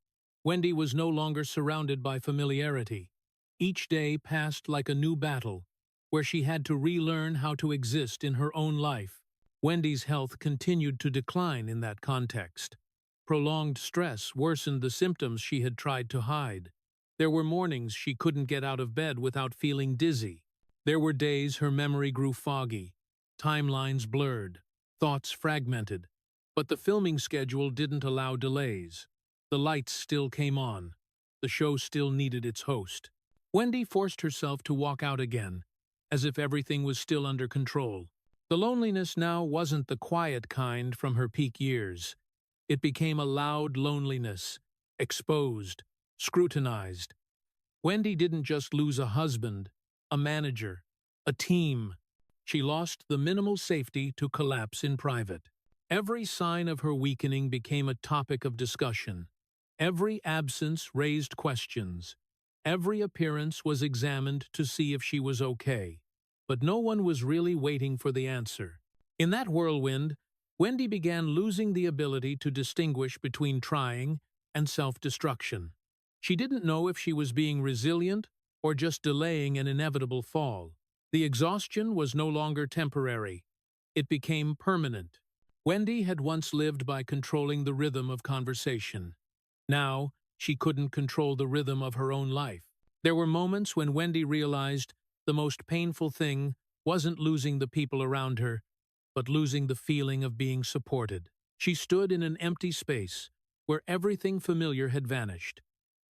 Wendy was no longer surrounded by familiarity. Each day passed like a new battle, where she had to relearn how to exist in her own life. Wendy's health continued to decline in that context. Prolonged stress worsened the symptoms she had tried to hide. There were mornings she couldn't get out of bed without feeling dizzy. There were days her memory grew foggy, timelines blurred, thoughts fragmented. But the filming schedule didn't allow delays. The lights still came on. The show still needed its host. Wendy forced herself to walk out again, as if everything was still under control. The loneliness now wasn't the quiet kind from her peak years. It became a loud loneliness, exposed, scrutinized. Wendy didn't just lose a husband, a manager, a team. She lost the minimal safety to collapse in private. Every sign of her weakening became a topic of discussion. Every absence raised questions. Every appearance was examined to see if she was okay. But no one was really waiting for the answer. In that whirlwind, Wendy began losing the ability to distinguish between trying and self-destruction. She didn't know if she was being resilient or just delaying an inevitable fall. The exhaustion was no longer temporary. It became permanent. Wendy had once lived by controlling the rhythm of conversation. Now, she couldn't control the rhythm of her own life. There were moments when Wendy realized the most painful thing wasn't losing the people around her, but losing the feeling of being supported. She stood in an empty space where everything familiar had vanished,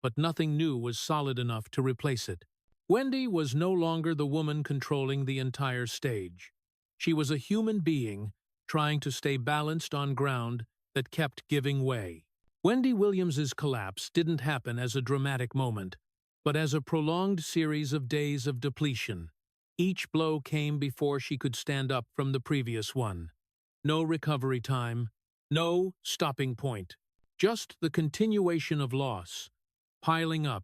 but nothing new was solid enough to replace it. Wendy was no longer the woman controlling the entire stage. She was a human being trying to stay balanced on ground that kept giving way. Wendy Williams's collapse didn't happen as a dramatic moment, but as a prolonged series of days of depletion. Each blow came before she could stand up from the previous one. No recovery time, no stopping point, just the continuation of loss, piling up,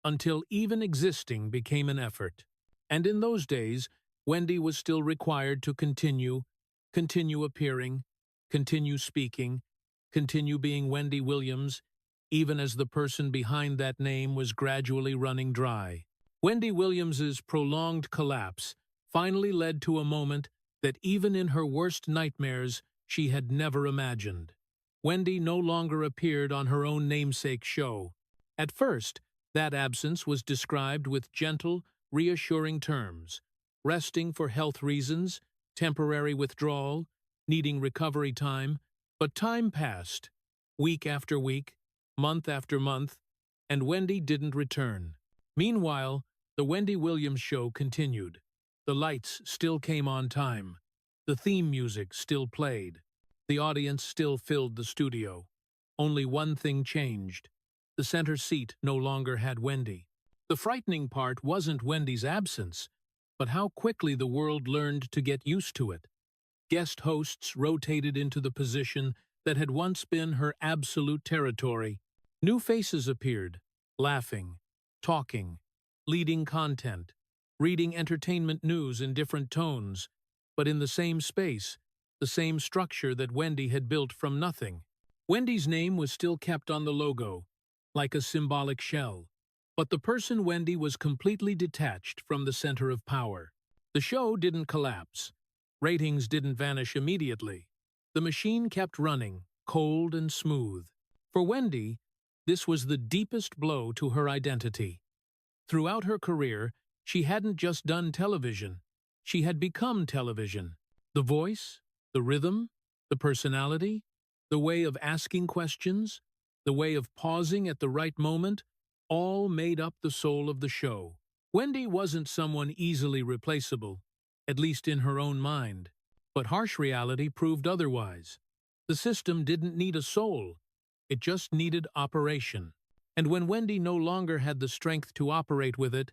until even existing became an effort. And in those days, Wendy was still required to continue appearing, continue speaking, continue being Wendy Williams, even as the person behind that name was gradually running dry. Wendy Williams's prolonged collapse finally led to a moment that even in her worst nightmares she had never imagined. Wendy no longer appeared on her own namesake show. At first, that absence was described with gentle, reassuring terms: resting for health reasons, temporary withdrawal, needing recovery time. But time passed, week after week, month after month, and Wendy didn't return. Meanwhile, the Wendy Williams show continued. The lights still came on time. The theme music still played. The audience still filled the studio. Only one thing changed. The center seat no longer had Wendy. The frightening part wasn't Wendy's absence, but how quickly the world learned to get used to it. Guest hosts rotated into the position that had once been her absolute territory. New faces appeared, laughing, talking, leading content, reading entertainment news in different tones, but in the same space, the same structure that Wendy had built from nothing. Wendy's name was still kept on the logo, like a symbolic shell. But the person Wendy was completely detached from the center of power. The show didn't collapse. Ratings didn't vanish immediately. The machine kept running, cold and smooth. For Wendy, this was the deepest blow to her identity. Throughout her career, she hadn't just done television. She had become television. The voice, the rhythm, the personality, the way of asking questions, the way of pausing at the right moment, all made up the soul of the show. Wendy wasn't someone easily replaceable, at least in her own mind. But harsh reality proved otherwise. The system didn't need a soul. It just needed operation. And when Wendy no longer had the strength to operate with it,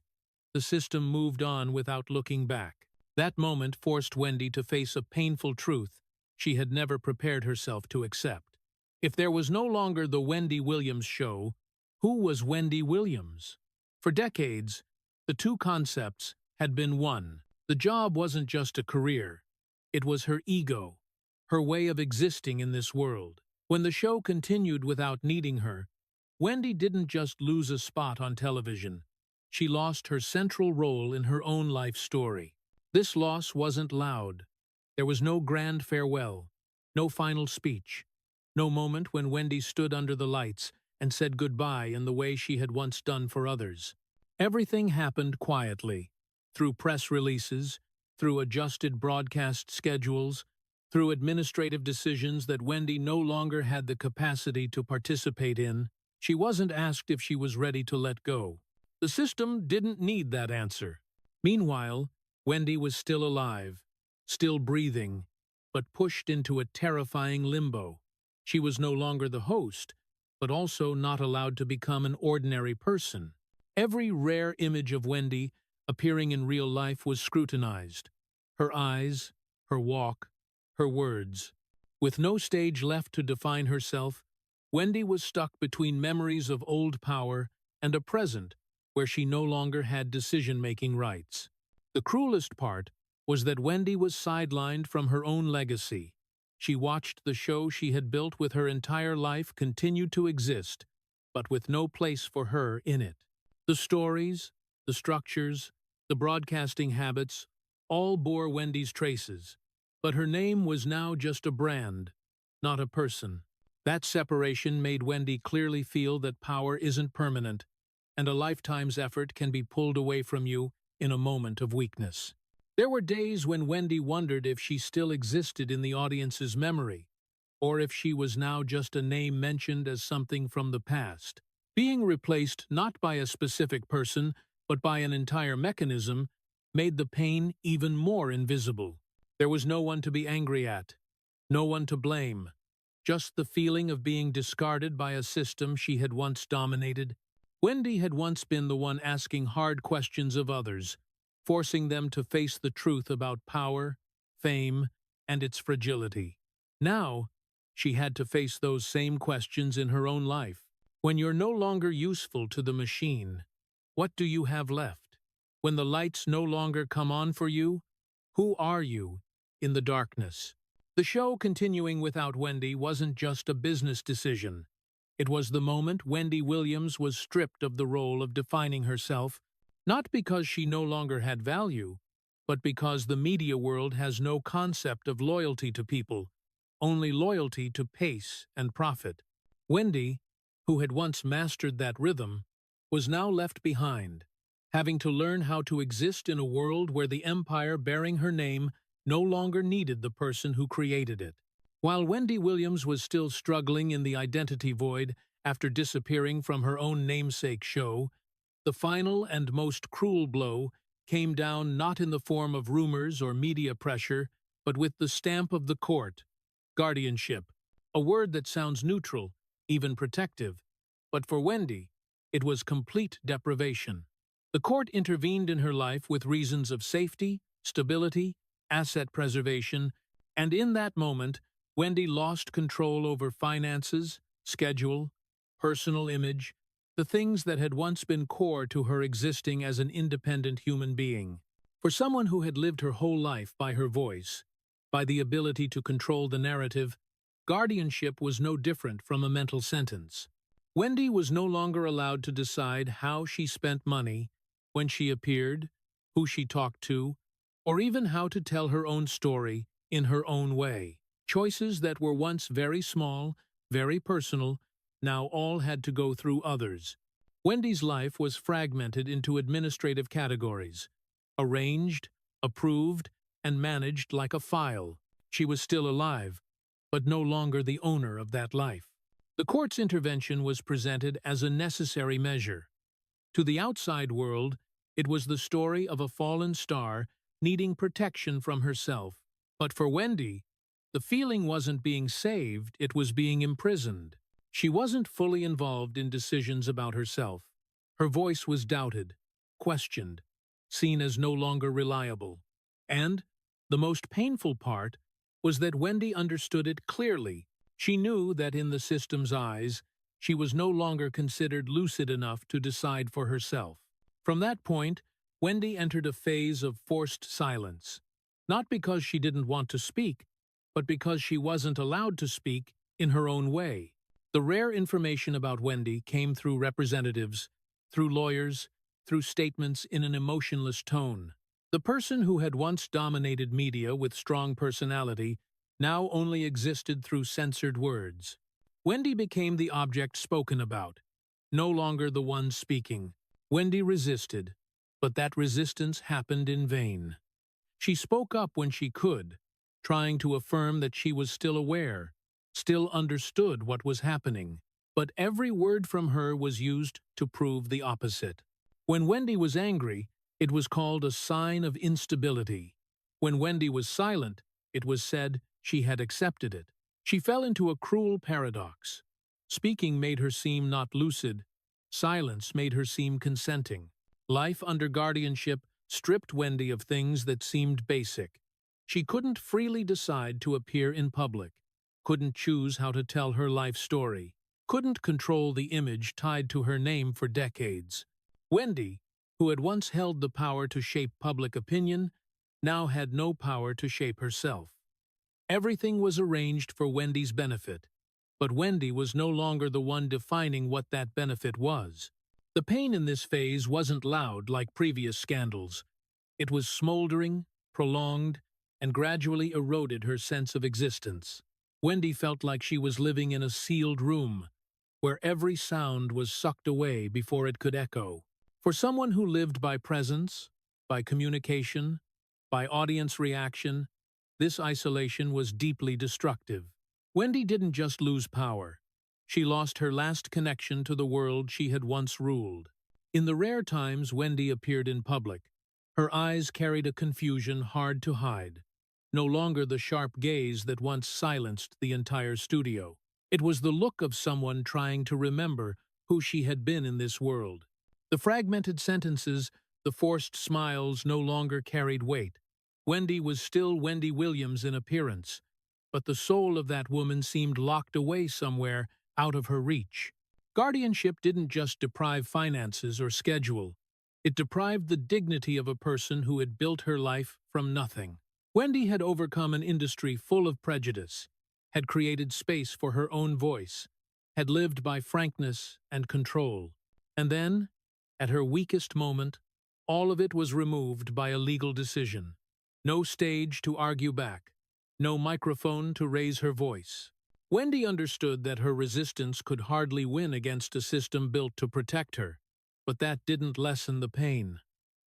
the system moved on without looking back. That moment forced Wendy to face a painful truth she had never prepared herself to accept. If there was no longer the Wendy Williams show, who was Wendy Williams? For decades, the two concepts had been one. The job wasn't just a career. It was her ego, her way of existing in this world. When the show continued without needing her, Wendy didn't just lose a spot on television. She lost her central role in her own life story. This loss wasn't loud. There was no grand farewell, no final speech, no moment when Wendy stood under the lights and said goodbye in the way she had once done for others. Everything happened quietly, through press releases, through adjusted broadcast schedules, through administrative decisions that Wendy no longer had the capacity to participate in. She wasn't asked if she was ready to let go. The system didn't need that answer. Meanwhile, Wendy was still alive, still breathing, but pushed into a terrifying limbo. She was no longer the host, but also not allowed to become an ordinary person. Every rare image of Wendy appearing in real life was scrutinized. Her eyes, her walk, her words. With no stage left to define herself, Wendy was stuck between memories of old power and a present where she no longer had decision-making rights. The cruelest part was that Wendy was sidelined from her own legacy. She watched the show she had built with her entire life continue to exist, but with no place for her in it. The stories, the structures, the broadcasting habits, all bore Wendy's traces, but her name was now just a brand, not a person. That separation made Wendy clearly feel that power isn't permanent, and a lifetime's effort can be pulled away from you in a moment of weakness. There were days when Wendy wondered if she still existed in the audience's memory, or if she was now just a name mentioned as something from the past. Being replaced not by a specific person, but by an entire mechanism, made the pain even more invisible. There was no one to be angry at, no one to blame, just the feeling of being discarded by a system she had once dominated. Wendy had once been the one asking hard questions of others, forcing them to face the truth about power, fame, and its fragility. Now, she had to face those same questions in her own life. When you're no longer useful to the machine, what do you have left? When the lights no longer come on for you, who are you in the darkness? The show continuing without Wendy wasn't just a business decision. It was the moment Wendy Williams was stripped of the role of defining herself, not because she no longer had value, but because the media world has no concept of loyalty to people, only loyalty to pace and profit. Wendy, who had once mastered that rhythm, was now left behind, having to learn how to exist in a world where the empire bearing her name no longer needed the person who created it. While Wendy Williams was still struggling in the identity void after disappearing from her own namesake show, the final and most cruel blow came down not in the form of rumors or media pressure, but with the stamp of the court, guardianship, a word that sounds neutral, even protective. But for Wendy, it was complete deprivation. The court intervened in her life with reasons of safety, stability, asset preservation, and in that moment, Wendy lost control over finances, schedule, personal image, the things that had once been core to her existing as an independent human being. For someone who had lived her whole life by her voice, by the ability to control the narrative, Guardianship was no different from a mental sentence. Wendy was no longer allowed to decide how she spent money, when she appeared, who she talked to, or even how to tell her own story in her own way. Choices that were once very small, very personal, now all had to go through others. Wendy's life was fragmented into administrative categories, arranged, approved, and managed like a file. She was still alive, but no longer the owner of that life. The court's intervention was presented as a necessary measure. To the outside world, it was the story of a fallen star needing protection from herself. But for Wendy, the feeling wasn't being saved, it was being imprisoned. She wasn't fully involved in decisions about herself. Her voice was doubted, questioned, seen as no longer reliable. And the most painful part was that Wendy understood it clearly. She knew that in the system's eyes, she was no longer considered lucid enough to decide for herself. From that point, Wendy entered a phase of forced silence, not because she didn't want to speak, but because she wasn't allowed to speak in her own way. The rare information about Wendy came through representatives, through lawyers, through statements in an emotionless tone. The person who had once dominated media with strong personality now only existed through censored words. Wendy became the object spoken about, no longer the one speaking. Wendy resisted, but that resistance happened in vain. She spoke up when she could, trying to affirm that she was still aware, still understood what was happening. But every word from her was used to prove the opposite. When Wendy was angry, it was called a sign of instability. When Wendy was silent, it was said she had accepted it. She fell into a cruel paradox. Speaking made her seem not lucid. Silence made her seem consenting. Life under guardianship stripped Wendy of things that seemed basic. She couldn't freely decide to appear in public, couldn't choose how to tell her life story, couldn't control the image tied to her name for decades. Wendy, who had once held the power to shape public opinion, now had no power to shape herself. Everything was arranged for Wendy's benefit, but Wendy was no longer the one defining what that benefit was. The pain in this phase wasn't loud like previous scandals. It was smoldering, prolonged, and gradually eroded her sense of existence. Wendy felt like she was living in a sealed room, where every sound was sucked away before it could echo. For someone who lived by presence, by communication, by audience reaction, this isolation was deeply destructive. Wendy didn't just lose power. She lost her last connection to the world she had once ruled. In the rare times Wendy appeared in public, her eyes carried a confusion hard to hide, no longer the sharp gaze that once silenced the entire studio. It was the look of someone trying to remember who she had been in this world. The fragmented sentences, the forced smiles no longer carried weight. Wendy was still Wendy Williams in appearance, but the soul of that woman seemed locked away somewhere out of her reach. Guardianship didn't just deprive finances or schedule. It deprived the dignity of a person who had built her life from nothing. Wendy had overcome an industry full of prejudice, had created space for her own voice, had lived by frankness and control. And then, at her weakest moment, all of it was removed by a legal decision. No stage to argue back, no microphone to raise her voice. Wendy understood that her resistance could hardly win against a system built to protect her, but that didn't lessen the pain.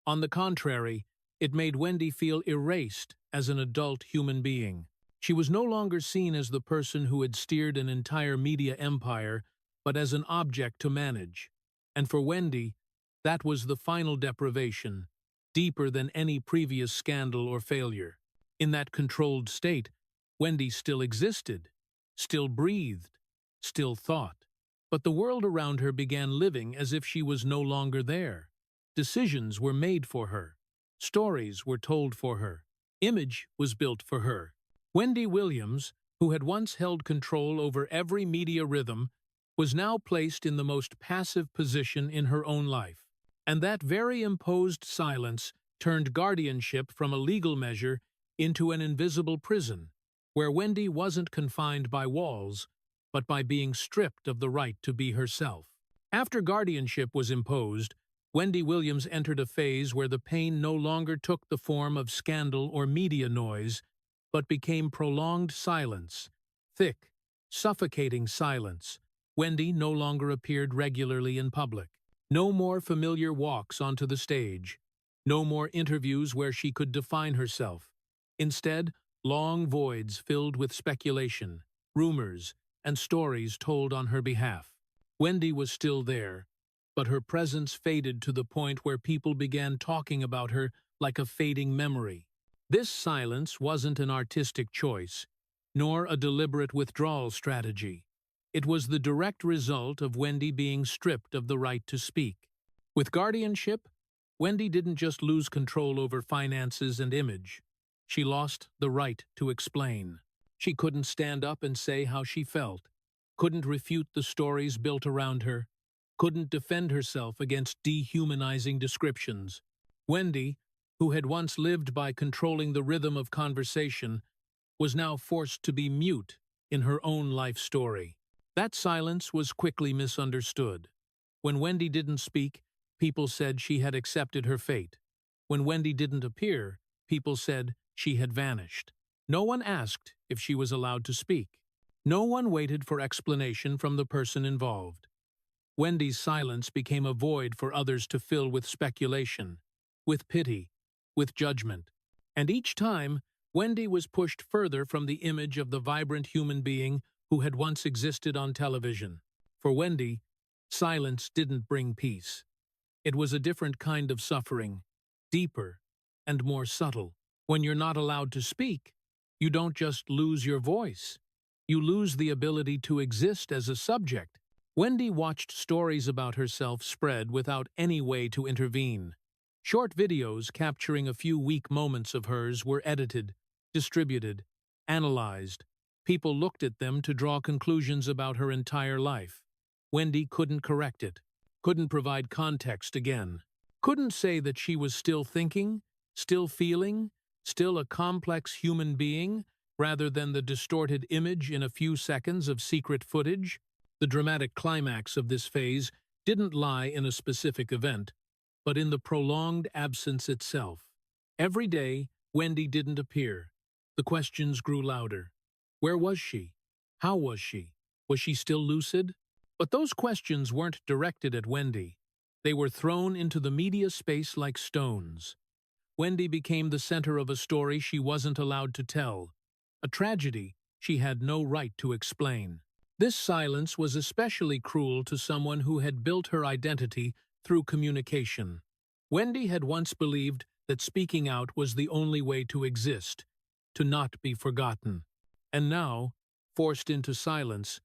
On the contrary, it made Wendy feel erased as an adult human being. She was no longer seen as the person who had steered an entire media empire, but as an object to manage. And for Wendy, that was the final deprivation, deeper than any previous scandal or failure. In that controlled state, Wendy still existed, still breathed, still thought. But the world around her began living as if she was no longer there. Decisions were made for her. Stories were told for her. Image was built for her. Wendy Williams, who had once held control over every media rhythm, was now placed in the most passive position in her own life. And that very imposed silence turned guardianship from a legal measure into an invisible prison. where Wendy wasn't confined by walls, but by being stripped of the right to be herself. After guardianship was imposed, Wendy Williams entered a phase where the pain no longer took the form of scandal or media noise, but became prolonged silence, thick, suffocating silence. Wendy no longer appeared regularly in public. No more familiar walks onto the stage. No more interviews where she could define herself. Instead, long voids filled with speculation, rumors, and stories told on her behalf. Wendy was still there, but her presence faded to the point where people began talking about her like a fading memory. This silence wasn't an artistic choice, nor a deliberate withdrawal strategy. It was the direct result of Wendy being stripped of the right to speak. With guardianship, Wendy didn't just lose control over finances and image. She lost the right to explain. She couldn't stand up and say how she felt, couldn't refute the stories built around her, couldn't defend herself against dehumanizing descriptions. Wendy, who had once lived by controlling the rhythm of conversation, was now forced to be mute in her own life story. That silence was quickly misunderstood. When Wendy didn't speak, people said she had accepted her fate. When Wendy didn't appear, people said she had vanished. No one asked if she was allowed to speak. No one waited for explanation from the person involved. Wendy's silence became a void for others to fill with speculation, with pity, with judgment. And each time, Wendy was pushed further from the image of the vibrant human being who had once existed on television. For Wendy, silence didn't bring peace. It was a different kind of suffering, deeper and more subtle. When you're not allowed to speak, you don't just lose your voice. You lose the ability to exist as a subject. Wendy watched stories about herself spread without any way to intervene. Short videos capturing a few weak moments of hers were edited, distributed, analyzed. People looked at them to draw conclusions about her entire life. Wendy couldn't correct it, couldn't provide context again, couldn't say that she was still thinking, still feeling, still a complex human being, rather than the distorted image in a few seconds of secret footage. The dramatic climax of this phase didn't lie in a specific event, but in the prolonged absence itself. Every day, Wendy didn't appear. The questions grew louder. Where was she? How was she? Was she still lucid? But those questions weren't directed at Wendy. They were thrown into the media space like stones. Wendy became the center of a story she wasn't allowed to tell, a tragedy she had no right to explain. This silence was especially cruel to someone who had built her identity through communication. Wendy had once believed that speaking out was the only way to exist, to not be forgotten. And now, forced into silence,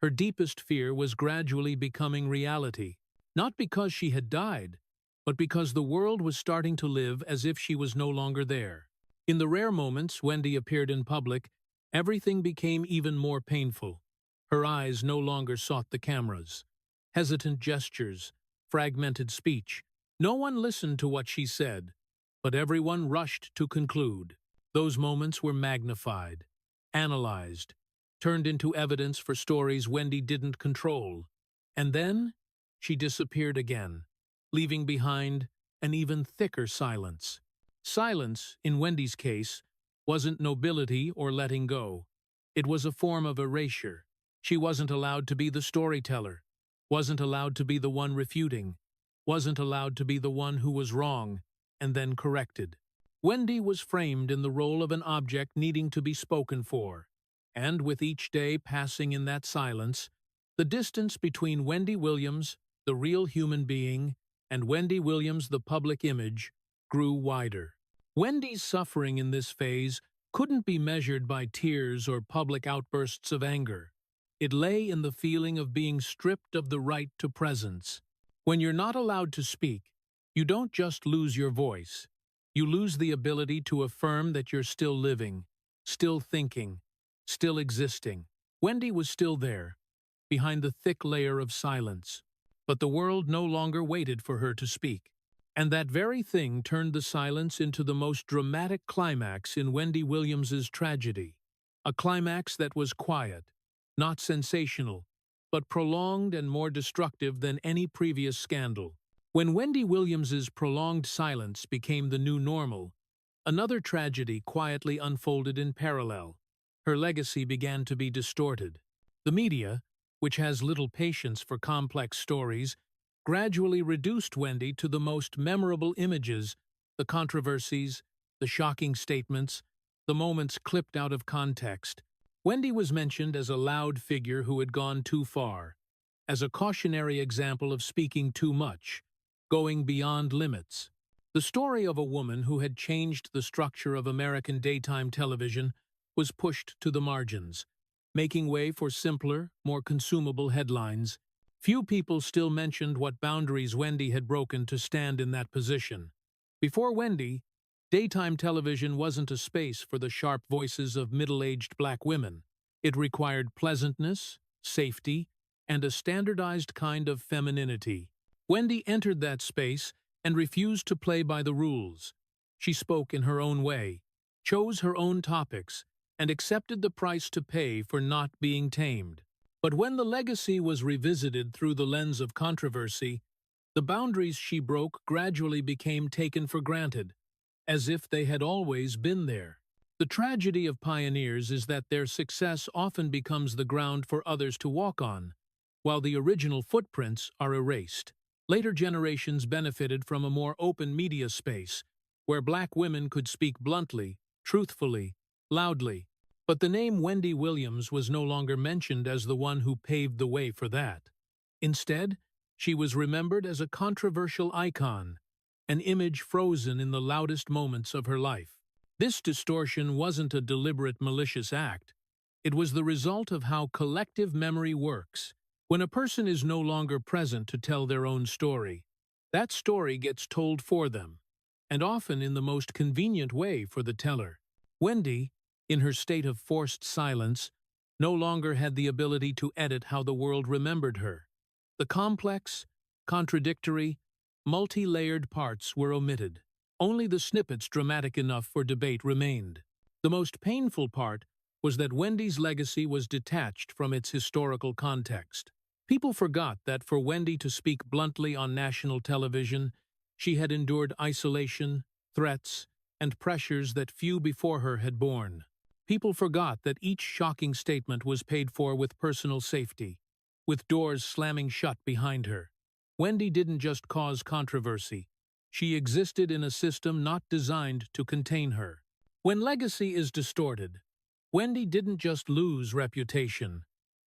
her deepest fear was gradually becoming reality, not because she had died, but because the world was starting to live as if she was no longer there. In the rare moments Wendy appeared in public, everything became even more painful. Her eyes no longer sought the cameras. Hesitant gestures, fragmented speech. No one listened to what she said, but everyone rushed to conclude. Those moments were magnified, analyzed, turned into evidence for stories Wendy didn't control. And then, she disappeared again, leaving behind an even thicker silence. Silence, in Wendy's case, wasn't nobility or letting go. It was a form of erasure. She wasn't allowed to be the storyteller, wasn't allowed to be the one refuting, wasn't allowed to be the one who was wrong and then corrected. Wendy was framed in the role of an object needing to be spoken for, and with each day passing in that silence, the distance between Wendy Williams, the real human being, and Wendy Williams, the public image, grew wider. Wendy's suffering in this phase couldn't be measured by tears or public outbursts of anger. It lay in the feeling of being stripped of the right to presence. When you're not allowed to speak, you don't just lose your voice. You lose the ability to affirm that you're still living, still thinking, still existing. Wendy was still there, behind the thick layer of silence, but the world no longer waited for her to speak. And that very thing turned the silence into the most dramatic climax in Wendy Williams's tragedy. A climax that was quiet, not sensational, but prolonged and more destructive than any previous scandal. When Wendy Williams's prolonged silence became the new normal, another tragedy quietly unfolded in parallel. Her legacy began to be distorted. The media, which has little patience for complex stories, gradually reduced Wendy to the most memorable images, the controversies, the shocking statements, the moments clipped out of context. Wendy was mentioned as a loud figure who had gone too far, as a cautionary example of speaking too much, going beyond limits. The story of a woman who had changed the structure of American daytime television was pushed to the margins, making way for simpler, more consumable headlines. Few people still mentioned what boundaries Wendy had broken to stand in that position. Before Wendy, daytime television wasn't a space for the sharp voices of middle-aged black women. It required pleasantness, safety, and a standardized kind of femininity. Wendy entered that space and refused to play by the rules. She spoke in her own way, chose her own topics, and accepted the price to pay for not being tamed. But when the legacy was revisited through the lens of controversy, the boundaries she broke gradually became taken for granted, as if they had always been there. The tragedy of pioneers is that their success often becomes the ground for others to walk on, while the original footprints are erased. Later generations benefited from a more open media space, where black women could speak bluntly, truthfully, loudly. But the name Wendy Williams was no longer mentioned as the one who paved the way for that. Instead, she was remembered as a controversial icon, an image frozen in the loudest moments of her life. This distortion wasn't a deliberate malicious act. It was the result of how collective memory works. When a person is no longer present to tell their own story, that story gets told for them, and often in the most convenient way for the teller. Wendy, in her state of forced silence, no longer had the ability to edit how the world remembered her. The complex, contradictory, multi-layered parts were omitted. Only the snippets dramatic enough for debate remained. The most painful part was that Wendy's legacy was detached from its historical context. People forgot that for Wendy to speak bluntly on national television, she had endured isolation, threats, and pressures that few before her had borne. People forgot that each shocking statement was paid for with personal safety, with doors slamming shut behind her. Wendy didn't just cause controversy. She existed in a system not designed to contain her. When legacy is distorted, Wendy didn't just lose reputation.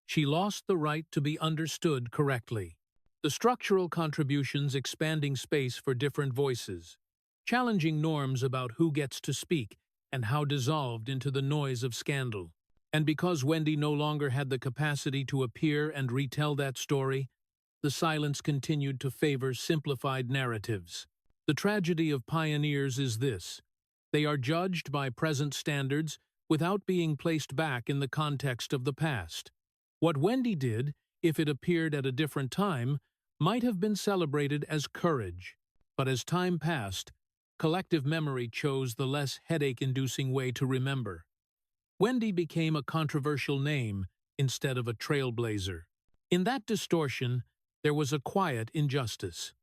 She lost the right to be understood correctly. The structural contributions expanding space for different voices, challenging norms about who gets to speak and how dissolved into the noise of scandal. And because Wendy no longer had the capacity to appear and retell that story, the silence continued to favor simplified narratives. The tragedy of pioneers is this: they are judged by present standards without being placed back in the context of the past. What Wendy did, if it appeared at a different time, might have been celebrated as courage. But as time passed, collective memory chose the less headache-inducing way to remember. Wendy became a controversial name instead of a trailblazer. In that distortion, there was a quiet injustice.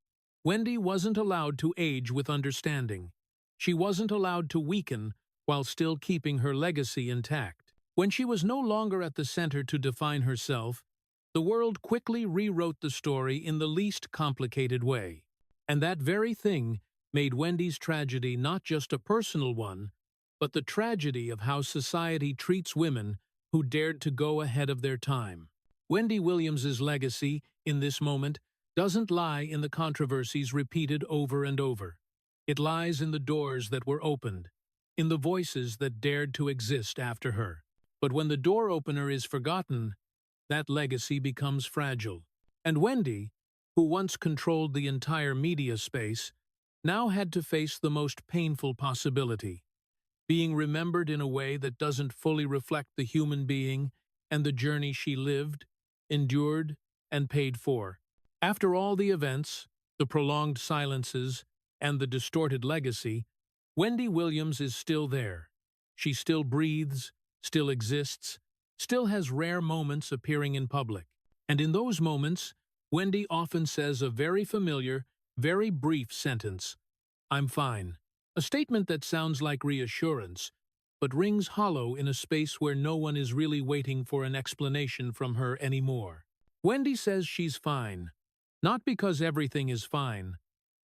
Wendy wasn't allowed to age with understanding. She wasn't allowed to weaken while still keeping her legacy intact. When she was no longer at the center to define herself, the world quickly rewrote the story in the least complicated way. And that very thing made Wendy's tragedy not just a personal one, but the tragedy of how society treats women who dared to go ahead of their time. Wendy Williams's legacy, in this moment, doesn't lie in the controversies repeated over and over. It lies in the doors that were opened, in the voices that dared to exist after her. But when the door opener is forgotten, that legacy becomes fragile. And Wendy, who once controlled the entire media space, now had to face the most painful possibility: being remembered in a way that doesn't fully reflect the human being and the journey she lived, endured, and paid for. After all the events, the prolonged silences, and the distorted legacy, Wendy Williams is still there. She still breathes, still exists, still has rare moments appearing in public. And in those moments, Wendy often says a very familiar, very brief sentence, "I'm fine." A statement that sounds like reassurance, but rings hollow in a space where no one is really waiting for an explanation from her anymore. Wendy says she's fine, not because everything is fine,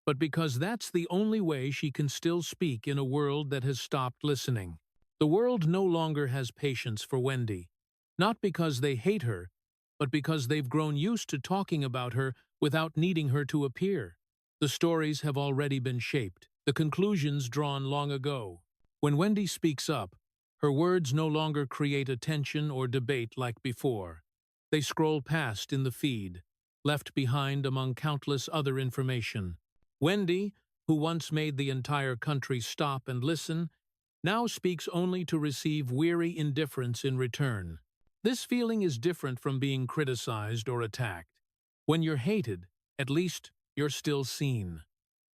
but because that's the only way she can still speak in a world that has stopped listening. The world no longer has patience for Wendy, not because they hate her, but because they've grown used to talking about her without needing her to appear. The stories have already been shaped, the conclusions drawn long ago. When Wendy speaks up, her words no longer create attention or debate like before. They scroll past in the feed, left behind among countless other information. Wendy, who once made the entire country stop and listen, now speaks only to receive weary indifference in return. This feeling is different from being criticized or attacked. When you're hated, at least you're still seen.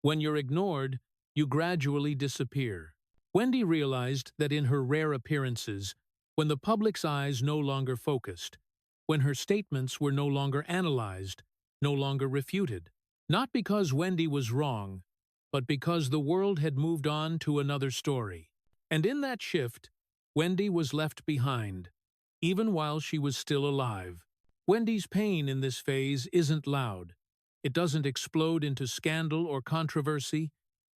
When you're ignored, you gradually disappear. Wendy realized that in her rare appearances, when the public's eyes no longer focused, when her statements were no longer analyzed, no longer refuted, not because Wendy was wrong, but because the world had moved on to another story. And in that shift, Wendy was left behind, even while she was still alive. Wendy's pain in this phase isn't loud. It doesn't explode into scandal or controversy.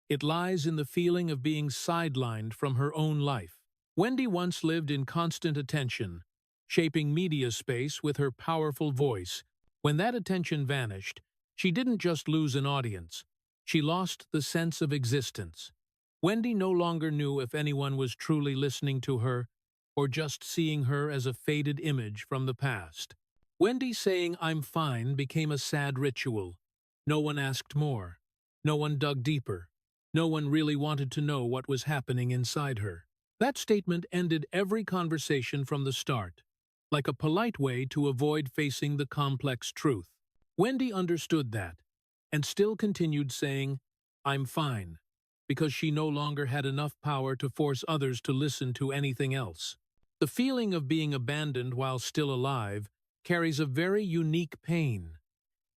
It lies in the feeling of being sidelined from her own life. Wendy once lived in constant attention, shaping media space with her powerful voice. When that attention vanished, she didn't just lose an audience. She lost the sense of existence. Wendy no longer knew if anyone was truly listening to her or just seeing her as a faded image from the past. Wendy saying "I'm fine" became a sad ritual. No one asked more. No one dug deeper. No one really wanted to know what was happening inside her. That statement ended every conversation from the start, like a polite way to avoid facing the complex truth. Wendy understood that, and still continued saying, "I'm fine," because she no longer had enough power to force others to listen to anything else. The feeling of being abandoned while still alive carries a very unique pain.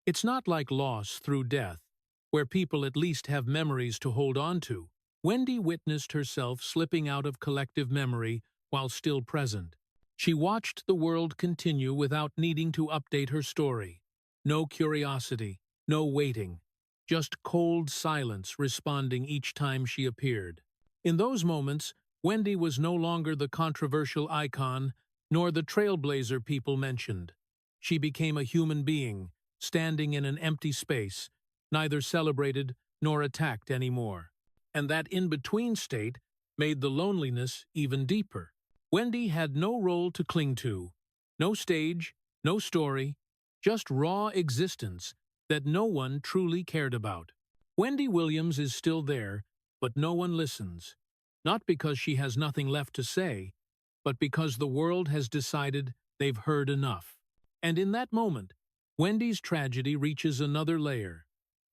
It's not like loss through death, where people at least have memories to hold on to. Wendy witnessed herself slipping out of collective memory while still present. She watched the world continue without needing to update her story. No curiosity, no waiting, just cold silence responding each time she appeared. In those moments, Wendy was no longer the controversial icon, nor the trailblazer people mentioned. She became a human being, standing in an empty space, neither celebrated nor attacked anymore. And that in-between state made the loneliness even deeper. Wendy had no role to cling to, no stage, no story, just raw existence that no one truly cared about. Wendy Williams is still there, but no one listens. Not because she has nothing left to say, but because the world has decided they've heard enough. And in that moment, Wendy's tragedy reaches another layer.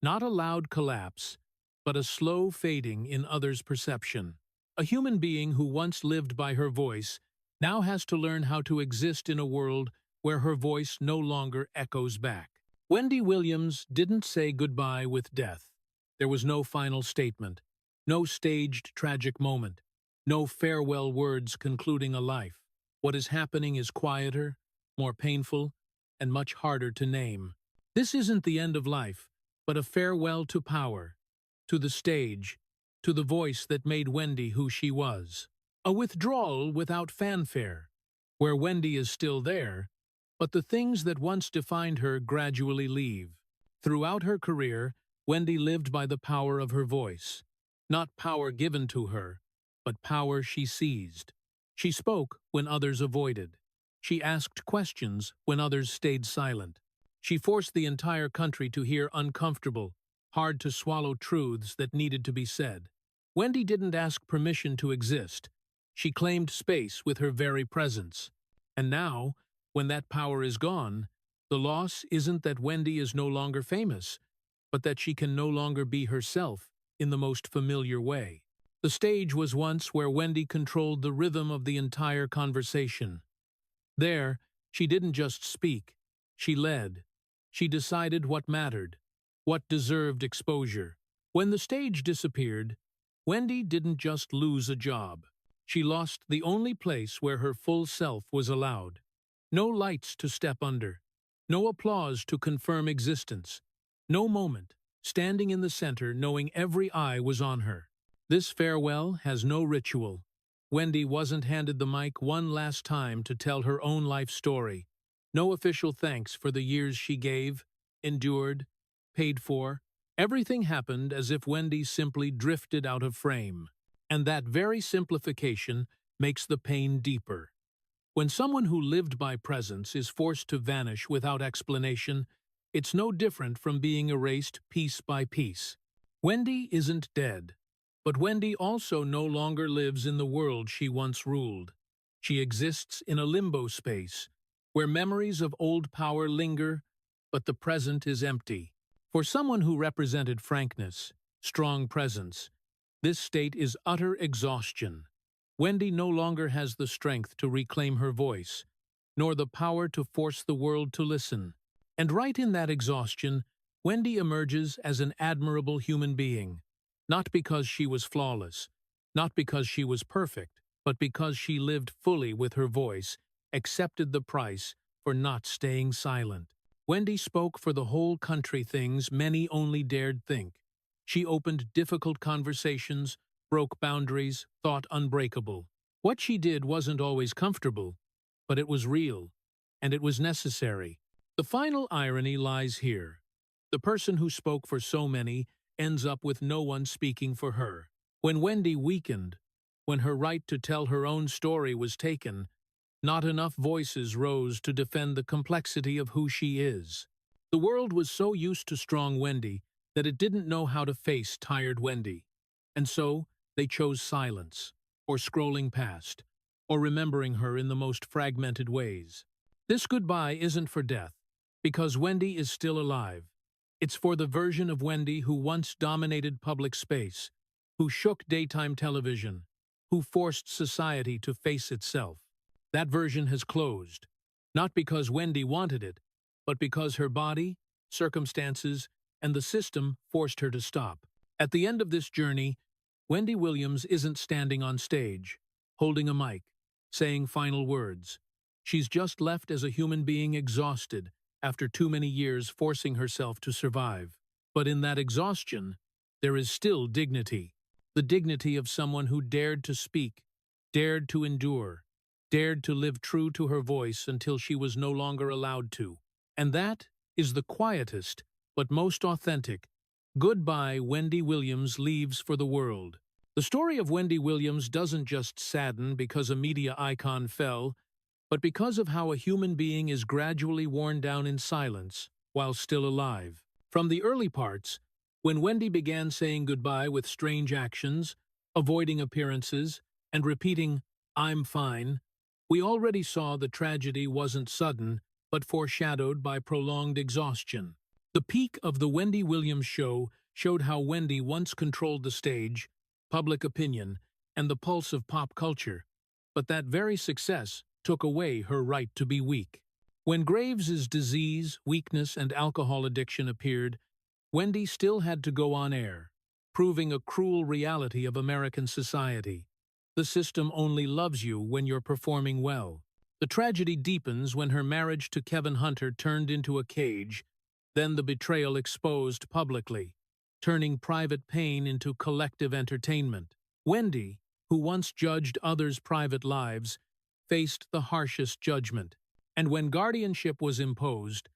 Not a loud collapse, but a slow fading in others' perception. A human being who once lived by her voice now has to learn how to exist in a world where her voice no longer echoes back. Wendy Williams didn't say goodbye with death. There was no final statement, no staged tragic moment, no farewell words concluding a life. What is happening is quieter, more painful, and much harder to name. This isn't the end of life, but a farewell to power, to the stage, to the voice that made Wendy who she was. A withdrawal without fanfare, where Wendy is still there, but the things that once defined her gradually leave. Throughout her career, Wendy lived by the power of her voice. Not power given to her, but power she seized. She spoke when others avoided. She asked questions when others stayed silent. She forced the entire country to hear uncomfortable, hard-to-swallow truths that needed to be said. Wendy didn't ask permission to exist. She claimed space with her very presence. And now, when that power is gone, the loss isn't that Wendy is no longer famous, but that she can no longer be herself in the most familiar way. The stage was once where Wendy controlled the rhythm of the entire conversation. There, she didn't just speak, she led. She decided what mattered, what deserved exposure. When the stage disappeared, Wendy didn't just lose a job. She lost the only place where her full self was allowed. No lights to step under, no applause to confirm existence, no moment, standing in the center knowing every eye was on her. This farewell has no ritual. Wendy wasn't handed the mic one last time to tell her own life story. No official thanks for the years she gave, endured, paid for. Everything happened as if Wendy simply drifted out of frame. And that very simplification makes the pain deeper. When someone who lived by presence is forced to vanish without explanation, it's no different from being erased piece by piece. Wendy isn't dead, but Wendy also no longer lives in the world she once ruled. She exists in a limbo space, where memories of old power linger, but the present is empty. For someone who represented frankness, strong presence, this state is utter exhaustion. Wendy no longer has the strength to reclaim her voice, nor the power to force the world to listen. And right in that exhaustion, Wendy emerges as an admirable human being, not because she was flawless, not because she was perfect, but because she lived fully with her voice, accepted the price for not staying silent. Wendy spoke for the whole country, things many only dared think. She opened difficult conversations, broke boundaries, thought unbreakable. What she did wasn't always comfortable, but it was real, and it was necessary. The final irony lies here. The person who spoke for so many ends up with no one speaking for her. When Wendy weakened, when her right to tell her own story was taken, not enough voices rose to defend the complexity of who she is. The world was so used to strong Wendy that it didn't know how to face tired Wendy. And so, they chose silence, or scrolling past, or remembering her in the most fragmented ways. This goodbye isn't for death, because Wendy is still alive. It's for the version of Wendy who once dominated public space, who shook daytime television, who forced society to face itself. That version has closed, not because Wendy wanted it, but because her body, circumstances, and the system forced her to stop. At the end of this journey, Wendy Williams isn't standing on stage, holding a mic, saying final words. She's just left as a human being exhausted after too many years forcing herself to survive. But in that exhaustion, there is still dignity. The dignity of someone who dared to speak, dared to endure, dared to live true to her voice until she was no longer allowed to. And that is the quietest, but most authentic, goodbye Wendy Williams leaves for the world. The story of Wendy Williams doesn't just sadden because a media icon fell, but because of how a human being is gradually worn down in silence while still alive. From the early parts, when Wendy began saying goodbye with strange actions, avoiding appearances, and repeating, "I'm fine," we already saw the tragedy wasn't sudden, but foreshadowed by prolonged exhaustion. The peak of the Wendy Williams show showed how Wendy once controlled the stage, public opinion, and the pulse of pop culture, but that very success took away her right to be weak. When Graves's disease, weakness, and alcohol addiction appeared, Wendy still had to go on air, proving a cruel reality of American society. The system only loves you when you're performing well. The tragedy deepens when her marriage to Kevin Hunter turned into a cage, then the betrayal exposed publicly, turning private pain into collective entertainment. Wendy, who once judged others' private lives, faced the harshest judgment. And when guardianship was imposed,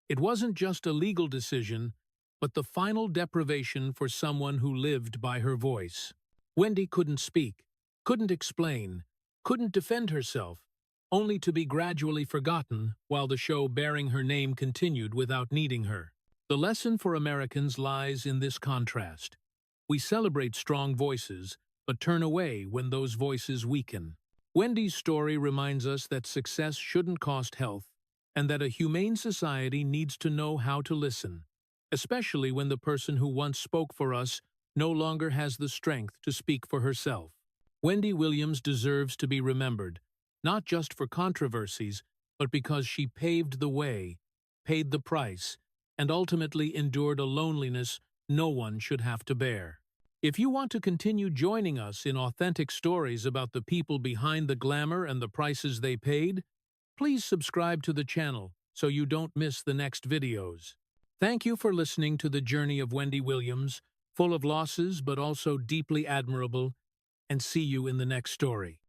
it wasn't just a legal decision, but the final deprivation for someone who lived by her voice. Wendy couldn't speak, couldn't explain, couldn't defend herself, only to be gradually forgotten while the show bearing her name continued without needing her. The lesson for Americans lies in this contrast. We celebrate strong voices, but turn away when those voices weaken. Wendy's story reminds us that success shouldn't cost health, and that a humane society needs to know how to listen, especially when the person who once spoke for us no longer has the strength to speak for herself. Wendy Williams deserves to be remembered, not just for controversies, but because she paved the way, paid the price, and ultimately endured a loneliness no one should have to bear. If you want to continue joining us in authentic stories about the people behind the glamour and the prices they paid, please subscribe to the channel so you don't miss the next videos. Thank you for listening to the journey of Wendy Williams, full of losses but also deeply admirable, and see you in the next story.